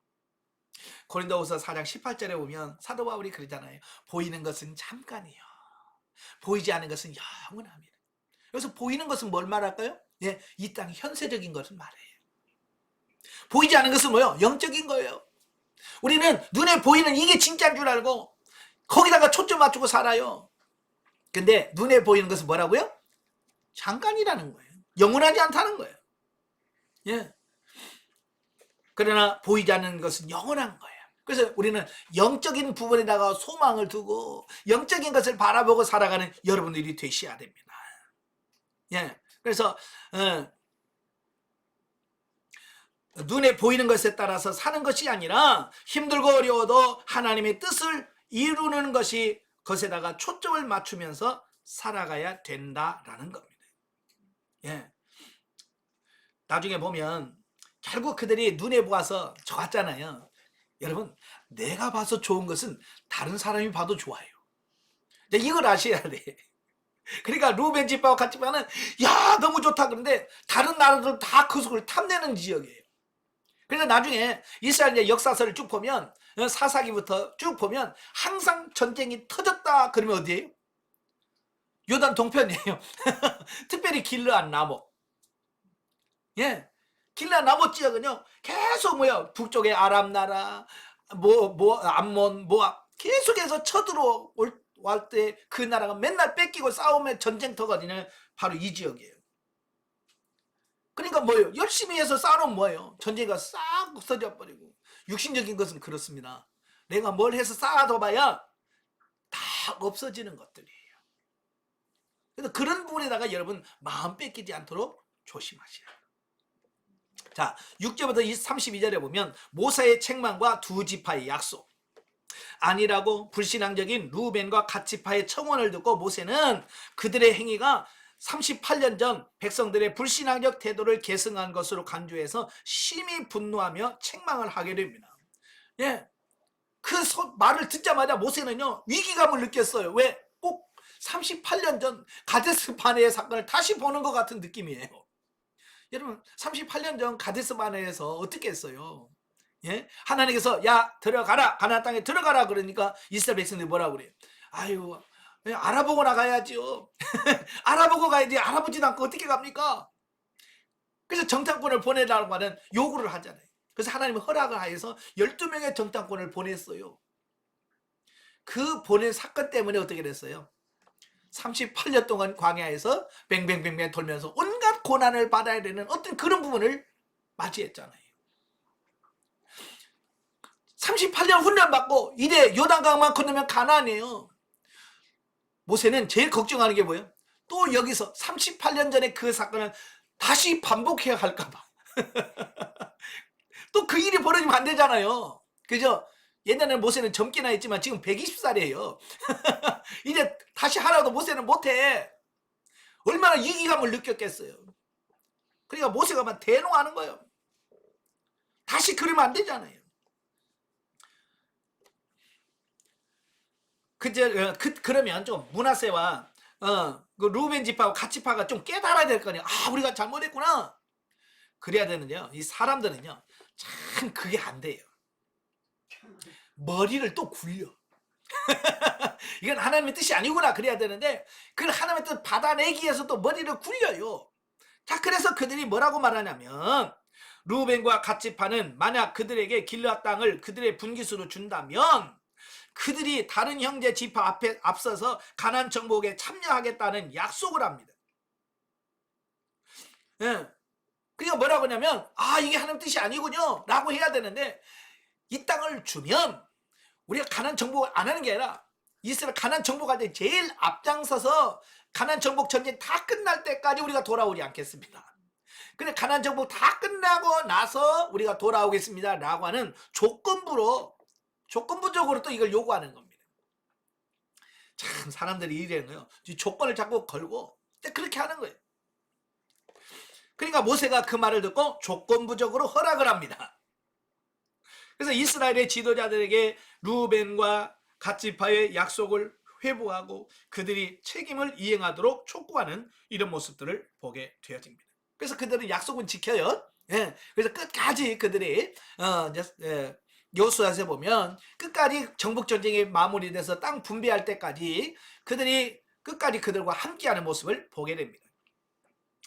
S1: 고린도후서 4장 18절에 보면 사도 바울이 그러잖아요. 보이는 것은 잠깐이요 보이지 않는 것은 영원합니다. 여기서 보이는 것은 뭘 말할까요? 예, 이 땅 현세적인 것을 말해요. 보이지 않는 것은 뭐예요? 영적인 거예요. 우리는 눈에 보이는 이게 진짜인 줄 알고 거기다가 초점 맞추고 살아요. 근데 눈에 보이는 것은 뭐라고요? 잠깐이라는 거예요. 영원하지 않다는 거예요. 예. 그러나 보이지 않는 것은 영원한 거예요. 그래서 우리는 영적인 부분에다가 소망을 두고 영적인 것을 바라보고 살아가는 여러분들이 되셔야 됩니다. 예. 그래서 눈에 보이는 것에 따라서 사는 것이 아니라 힘들고 어려워도 하나님의 뜻을 이루는 것이 것에다가 초점을 맞추면서 살아가야 된다라는 겁니다. 예. 나중에 보면 결국 그들이 눈에 보아서 좋았잖아요. 여러분, 내가 봐서 좋은 것은 다른 사람이 봐도 좋아요. 이걸 아셔야 돼. 그러니까 루벤 지파와 갓 지파는 야 너무 좋다 그런데 다른 나라들 다 그 속을 탐내는 지역이에요. 그래서 나중에 이스라엘 역사서를 쭉 보면 사사기부터 쭉 보면 항상 전쟁이 터졌다 그러면 어디예요? 요단 동편이에요. 특별히 길르앗 나목. 예, 길르앗 나목 지역은요 계속 뭐야 북쪽에 아람 나라 암몬 모압 계속해서 쳐들어올 때 그 나라가 맨날 뺏기고 싸우면 전쟁터거든요. 바로 이 지역이에요. 그러니까 뭐예요? 열심히 해서 싸우면 뭐예요? 전쟁가 싹 없어져 버리고. 육신적인 것은 그렇습니다. 내가 뭘 해서 쌓아둬봐야 다 없어지는 것들이에요. 그래서 그런 부분에다가 여러분 마음 뺏기지 않도록 조심하셔야 해요. 자, 6절부터 32절에 보면 모세의 책망과 두 지파의 약속. 아니라고 불신앙적인 루벤과 갓 지파의 청원을 듣고 모세는 그들의 행위가 38년 전 백성들의 불신앙적 태도를 계승한 것으로 간주해서 심히 분노하며 책망을 하게 됩니다. 예, 그 말을 듣자마자 모세는요 위기감을 느꼈어요. 왜? 꼭 38년 전 가데스 바네의 사건을 다시 보는 것 같은 느낌이에요. 여러분 38년 전 가데스 바네에서 어떻게 했어요? 예? 하나님께서 야 들어가라 가나안 땅에 들어가라 그러니까 이스라엘 백성들이 뭐라고 그래요? 아유 알아보고 나가야죠. 알아보고 가야지. 알아보지도 않고 어떻게 갑니까? 그래서 정탐꾼을 보내라고 하는 요구를 하잖아요. 그래서 하나님은 허락을 하여서 12명의 정탐꾼을 보냈어요. 그 보낸 사건 때문에 어떻게 됐어요? 38년 동안 광야에서 뱅뱅뱅뱅 돌면서 온갖 고난을 받아야 되는 어떤 그런 부분을 맞이했잖아요. 38년 훈련받고 이제 요단강만 건너면 가나안이에요. 모세는 제일 걱정하는 게 뭐예요? 또 여기서 38년 전에 그 사건을 다시 반복해야 할까봐. 또 그 일이 벌어지면 안 되잖아요. 그죠? 옛날에는 모세는 젊기나 했지만 지금 120살이에요. 이제 다시 하라도 모세는 못해. 얼마나 위기감을 느꼈겠어요. 그러니까 모세가 막 대노하는 거예요. 다시 그러면 안 되잖아요. 그러면 좀 므낫세와 그 루벤 지파와 갓 지파가 좀 깨달아야 될 거 아니에요. 아, 우리가 잘못했구나. 그래야 되는데요. 이 사람들은요, 참 그게 안 돼요. 머리를 또 굴려. 이건 하나님의 뜻이 아니구나. 그래야 되는데, 그걸 하나님의 뜻 받아내기 위해서 또 머리를 굴려요. 자, 그래서 그들이 뭐라고 말하냐면, 루벤과 갓 지파는 만약 그들에게 길르앗 땅을 그들의 분깃으로 준다면, 그들이 다른 형제 지파 앞에 앞서서 가나안 정복에 참여하겠다는 약속을 합니다. 예. 그러니까 뭐라고 하냐면 아 이게 하나님 뜻이 아니군요 라고 해야 되는데 이 땅을 주면 우리가 가나안 정복을 안 하는 게 아니라 이스라엘 가나안 정복할 때 제일 앞장서서 가나안 정복 전쟁 다 끝날 때까지 우리가 돌아오지 않겠습니다. 근데 가나안 정복 다 끝나고 나서 우리가 돌아오겠습니다 라고 하는 조건부적으로 또 이걸 요구하는 겁니다. 참 사람들이 이래는 거예요. 조건을 자꾸 걸고 그렇게 하는 거예요. 그러니까 모세가 그 말을 듣고 조건부적으로 허락을 합니다. 그래서 이스라엘의 지도자들에게 루벤과 갓 지파의 약속을 회부하고 그들이 책임을 이행하도록 촉구하는 이런 모습들을 보게 되어집니다. 그래서 그들은 약속은 지켜요. 예. 그래서 끝까지 그들이 여호수아서 보면 끝까지 정복전쟁이 마무리돼서 땅 분배할 때까지 그들이 끝까지 그들과 함께하는 모습을 보게 됩니다.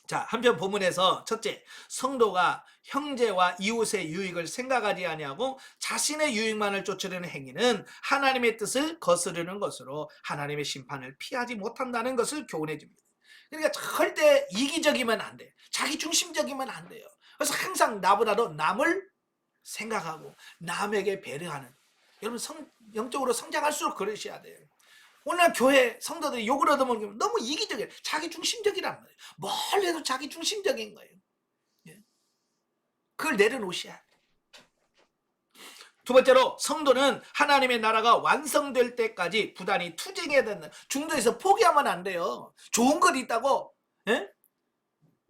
S1: 자, 한편 본문에서 첫째, 성도가 형제와 이웃의 유익을 생각하지 아니하고 자신의 유익만을 쫓으려는 행위는 하나님의 뜻을 거스르는 것으로 하나님의 심판을 피하지 못한다는 것을 교훈해 줍니다. 그러니까 절대 이기적이면 안 돼요. 자기 중심적이면 안 돼요. 그래서 항상 나보다도 남을 생각하고 남에게 배려하는, 여러분 영적으로 성장할수록 그러셔야 돼요. 오늘 교회 성도들이 욕을 얻어먹으면 너무 이기적이에요. 자기 중심적이란 말이에요. 뭘 해도 자기 중심적인 거예요. 예. 그걸 내려놓으셔야 돼요. 두 번째로 성도는 하나님의 나라가 완성될 때까지 부단히 투쟁해야 된다. 중도에서 포기하면 안 돼요. 좋은 것 있다고, 예?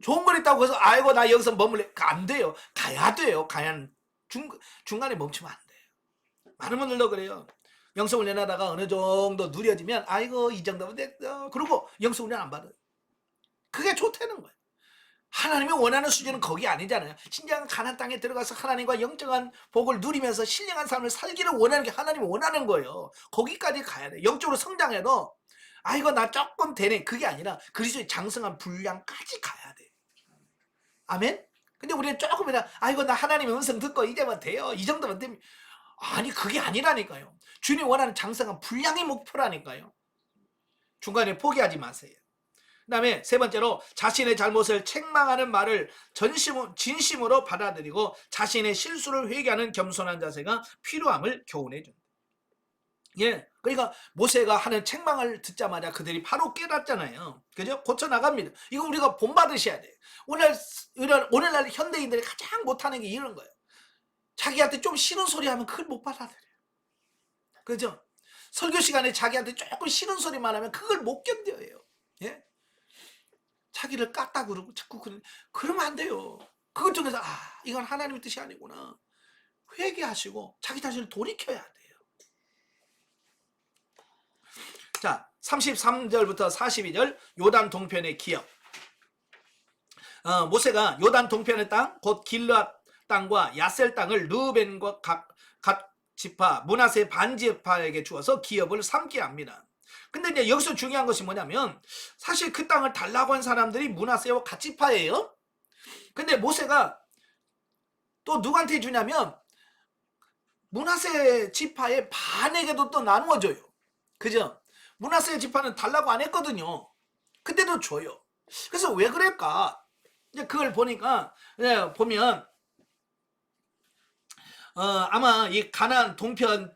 S1: 좋은 것 있다고 해서 아이고 나 여기서 머물래. 안 돼요. 가야 돼요. 중간에 멈추면 안 돼요. 많은 분들도 그래요. 영성훈련 하다가 어느 정도 누려지면 아이고 이 정도면 됐어. 그러고 영성훈련 안 받아요. 그게 좋다는 거예요. 하나님이 원하는 수준은 거기 아니잖아요. 진정한 가나안 땅에 들어가서 하나님과 영적한 복을 누리면서 신령한 삶을 살기를 원하는 게 하나님이 원하는 거예요. 거기까지 가야 돼요. 영적으로 성장해도 아이고 나 조금 되네. 그게 아니라 그리스도의 장성한 분량까지 가야 돼요. 아멘? 근데 우리는 조금이라 아이고 나 하나님의 음성 듣고 이제만 돼요. 이 정도면 되면 아니 그게 아니라니까요. 주님 원하는 장성한 분량이 목표라니까요. 중간에 포기하지 마세요. 그 다음에 세 번째로 자신의 잘못을 책망하는 말을 진심으로 받아들이고 자신의 실수를 회개하는 겸손한 자세가 필요함을 교훈해 줍니다. 예, 그러니까 모세가 하는 책망을 듣자마자 그들이 바로 깨닫잖아요. 그죠? 고쳐나갑니다. 이거 우리가 본받으셔야 돼요. 오늘날 현대인들이 가장 못하는 게 이런 거예요. 자기한테 좀 싫은 소리 하면 그걸 못 받아들여요. 그죠? 설교 시간에 자기한테 조금 싫은 소리만 하면 그걸 못 견뎌요. 예? 자기를 깠다 그러고 자꾸 그러면 안 돼요. 그것 중에서 이건 하나님의 뜻이 아니구나. 회개하시고 자기 자신을 돌이켜야 돼요. 자, 33절부터 42절 요단 동편의 기업. 모세가 요단 동편의 땅, 곧 길르앗 땅과 야셀 땅을 르우벤과 각 지파, 므낫세 반 지파에게 주어서 기업을 삼게 합니다. 근데 이제 여기서 중요한 것이 뭐냐면 사실 그 땅을 달라고 한 사람들이 므낫세와 각 지파예요. 근데 모세가 또 누구한테 주냐면 므낫세 지파의 반에게도 또 나누어줘요. 그죠? 므낫세 지파는 달라고 안 했거든요. 근데도 줘요. 그래서 왜 그럴까? 이제 그걸 보니까 보면 아마 이 가나안 동편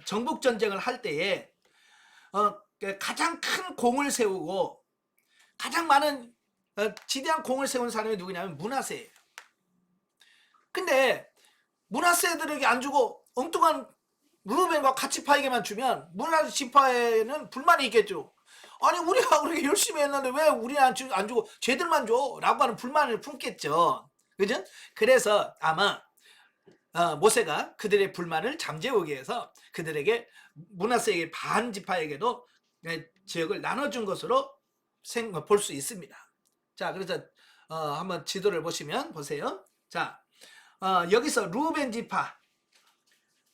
S1: 정복 전쟁을 할 때에 가장 큰 공을 세우고 가장 많은 지대한 공을 세운 사람이 누구냐면 므낫세예요. 근데 므낫세들에게 안 주고 엉뚱한 르우벤과 갓 지파에게만 주면 므낫세 지파에는 불만이 있겠죠. 아니 우리가 그렇게 열심히 했는데 왜 우리는 안 주고 쟤들만 줘? 라고 하는 불만을 품겠죠. 그죠? 그래서 아마 모세가 그들의 불만을 잠재우기 위해서 그들에게 므낫세에게 반 지파에게도 지역을 나눠준 것으로 볼 수 있습니다. 자, 그래서 한번 지도를 보시면 보세요. 자, 여기서 르우벤 지파,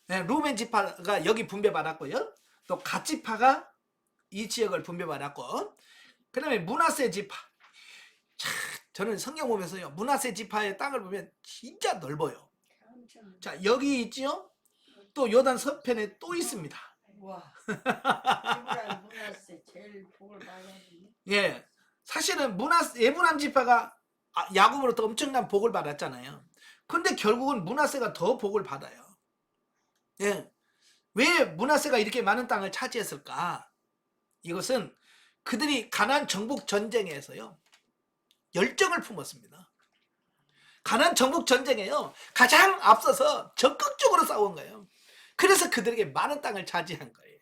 S1: 르우벤 지파가 여기 분배받았고요. 또 갓 지파가 이 지역을 분배받았고, 그 다음에 므낫세 지파. 자, 저는 성경 보면서요, 므낫세 지파의 땅을 보면 진짜 넓어요. 자, 여기 있지요? 또 요단 서편에 또 있습니다.
S2: 와. 므낫세 제일 복을 받았네.
S1: 예, 사실은 에브람 지파가 야곱으로부터 엄청난 복을 받았잖아요. 근데 결국은 므낫세가 더 복을 받아요. 예, 왜 므낫세가 이렇게 많은 땅을 차지했을까? 이것은 그들이 가나안 정복 전쟁에서요 열정을 품었습니다. 가나안 정복 전쟁에요 가장 앞서서 적극적으로 싸운 거예요. 그래서 그들에게 많은 땅을 차지한 거예요.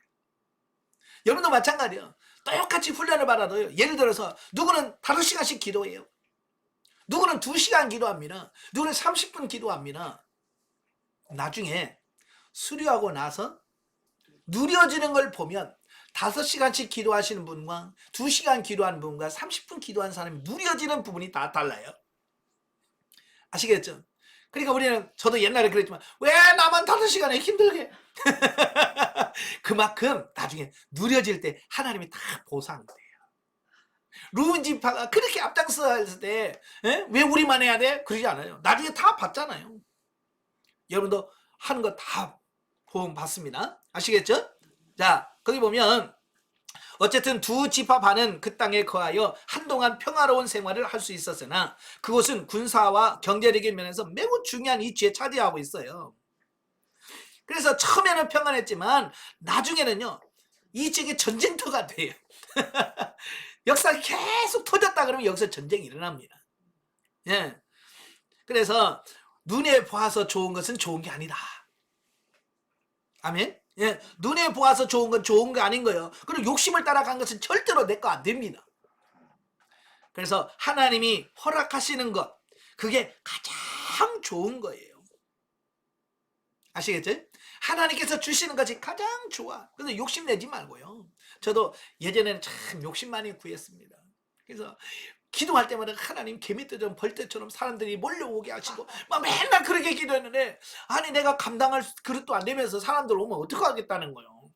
S1: 여러분도 마찬가지예요. 똑같이 훈련을 받아도요, 예를 들어서 누구는 5시간씩 기도해요. 누구는 2시간 기도합니다. 누구는 30분 기도합니다. 나중에 수료하고 나서 누려지는 걸 보면 5시간씩 기도하시는 분과 2시간 기도하는 분과 30분 기도하는 사람이 누려지는 부분이 다 달라요. 아시겠죠? 그러니까 우리는, 저도 옛날에 그랬지만 왜 나만 5시간에 힘들게 그만큼 나중에 누려질 때 하나님이 다 보상돼요. 르우벤 지파가 그렇게 앞장서서 때 왜 우리만 해야 돼? 그러지 않아요. 나중에 다 받잖아요. 여러분도 하는 거 다 보험 받습니다. 아시겠죠? 자, 거기 보면 어쨌든 두 지파 반은 그 땅에 거하여 한동안 평화로운 생활을 할 수 있었으나 그곳은 군사와 경제적인 면에서 매우 중요한 위치에 차지하고 있어요. 그래서 처음에는 평안했지만 나중에는요, 이쪽에 전쟁터가 돼요. 역사가 계속 터졌다 그러면 여기서 전쟁이 일어납니다. 예. 그래서 눈에 보아서 좋은 것은 좋은 게 아니다. 아멘. 예. 눈에 보아서 좋은 건 좋은 게 아닌 거예요. 그리고 욕심을 따라간 것은 절대로 내 거 안 됩니다. 그래서 하나님이 허락하시는 것, 그게 가장 좋은 거예요. 아시겠죠? 하나님께서 주시는 것이 가장 좋아. 그래서 욕심내지 말고요. 저도 예전에는 참 욕심 많이 구했습니다. 그래서 기도할 때마다 하나님 개미떼처럼 벌떼처럼 사람들이 몰려오게 하시고 막 맨날 그렇게 기도했는데, 아니 내가 감당할 그릇도 안 되면서 사람들 오면 어떡하겠다는 거예요.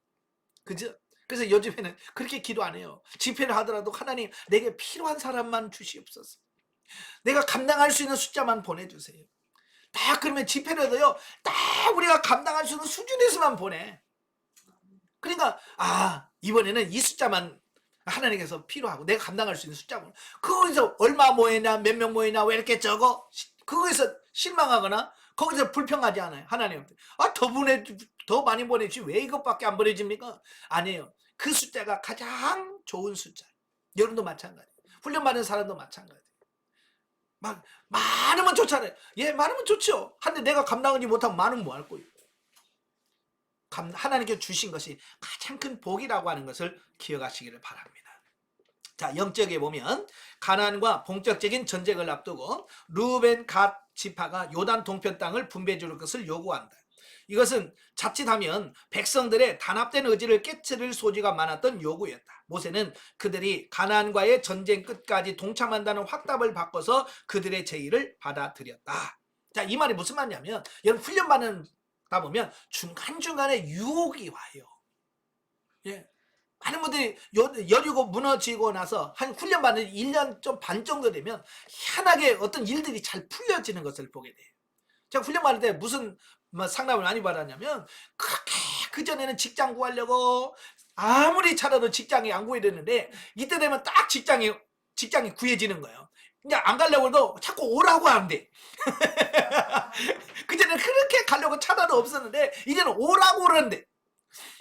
S1: 그죠? 그래서 요즘에는 그렇게 기도 안 해요. 집회를 하더라도 하나님 내게 필요한 사람만 주시옵소서. 내가 감당할 수 있는 숫자만 보내주세요. 딱 그러면 집회를 해도요, 딱 우리가 감당할 수 있는 수준에서만 보내. 그러니까 이번에는 이 숫자만 하나님께서 필요하고 내가 감당할 수 있는 숫자만. 거기서 얼마 모이냐 몇 명 모이냐 왜 이렇게 적어? 거기서 실망하거나 거기서 불평하지 않아요. 하나님한테 더 많이 보내지 왜 이것밖에 안 보내집니까? 아니에요. 그 숫자가 가장 좋은 숫자. 여러분도 마찬가지. 훈련받은 사람도 마찬가지. 막 많으면 좋잖아요. 예, 많으면 좋죠. 한데 내가 감당하지 못하면 많으면 뭐 할 거예요? 하나님께 주신 것이 가장 큰 복이라고 하는 것을 기억하시기를 바랍니다. 자, 영적에 보면 가나안과 본격적인 전쟁을 앞두고 루벤 갓 지파가 요단 동편 땅을 분배해 줄 것을 요구한다. 이것은 자칫하면 백성들의 단합된 의지를 깨트릴 소지가 많았던 요구였다. 모세는 그들이 가나안과의 전쟁 끝까지 동참한다는 확답을 바꿔서 그들의 제의를 받아들였다. 자, 이 말이 무슨 말이냐면, 여러분 훈련받다 보면 중간중간에 유혹이 와요. 예. 많은 분들이 여리고 무너지고 나서 한 훈련받는 1년 좀 반 정도 되면 희한하게 어떤 일들이 잘 풀려지는 것을 보게 돼요. 제가 훈련받을 때 무슨 상담을 많이 받았냐면, 그렇게 그전에는 직장 구하려고 아무리 찾아도 직장이 안 구해졌는데 이때 되면 딱 직장이 구해지는 거예요. 그냥 안 가려고 해도 자꾸 오라고 하는데 그전에는 그렇게 가려고 찾아도 없었는데 이제는 오라고 그러는데,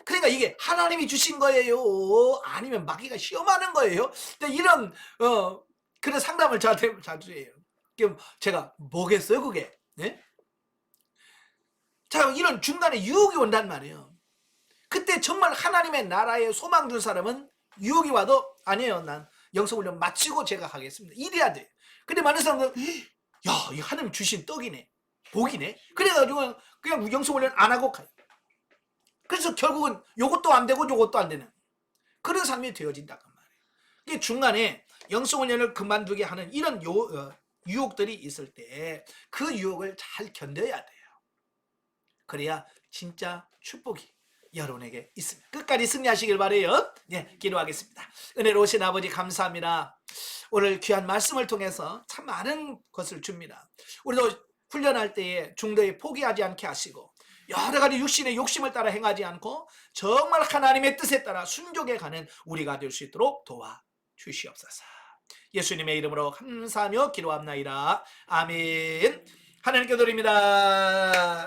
S1: 그러니까 이게 하나님이 주신 거예요? 아니면 마귀가 시험하는 거예요? 이런 그런 상담을 저한테 자주 해요. 그럼 제가 뭐겠어요 그게? 네? 자, 이런 중간에 유혹이 온단 말이에요. 그때 정말 하나님의 나라에 소망 둔 사람은 유혹이 와도 아니에요. 난 영성훈련 마치고 제가 가겠습니다. 이래야 돼. 근데 많은 사람들은 야, 이 하나님 주신 떡이네. 복이네. 그래가지고 그냥 영성훈련 안 하고 가요. 그래서 결국은 요것도 안 되고 요것도 안 되는 그런 삶이 되어진다고 말이에요. 이게 중간에 영성훈련을 그만두게 하는 이런 유혹들이 있을 때 그 유혹을 잘 견뎌야 돼요. 그래야 진짜 축복이 여러분에게 있습니다. 끝까지 승리하시길 바라요. 네, 기도하겠습니다. 은혜로우신 아버지 감사합니다. 오늘 귀한 말씀을 통해서 참 많은 것을 줍니다. 우리도 훈련할 때에 중도에 포기하지 않게 하시고 여러 가지 육신의 욕심을 따라 행하지 않고 정말 하나님의 뜻에 따라 순종해 가는 우리가 될 수 있도록 도와주시옵소서. 예수님의 이름으로 감사하며 기도합나이다. 아멘. 하나님께 드립니다.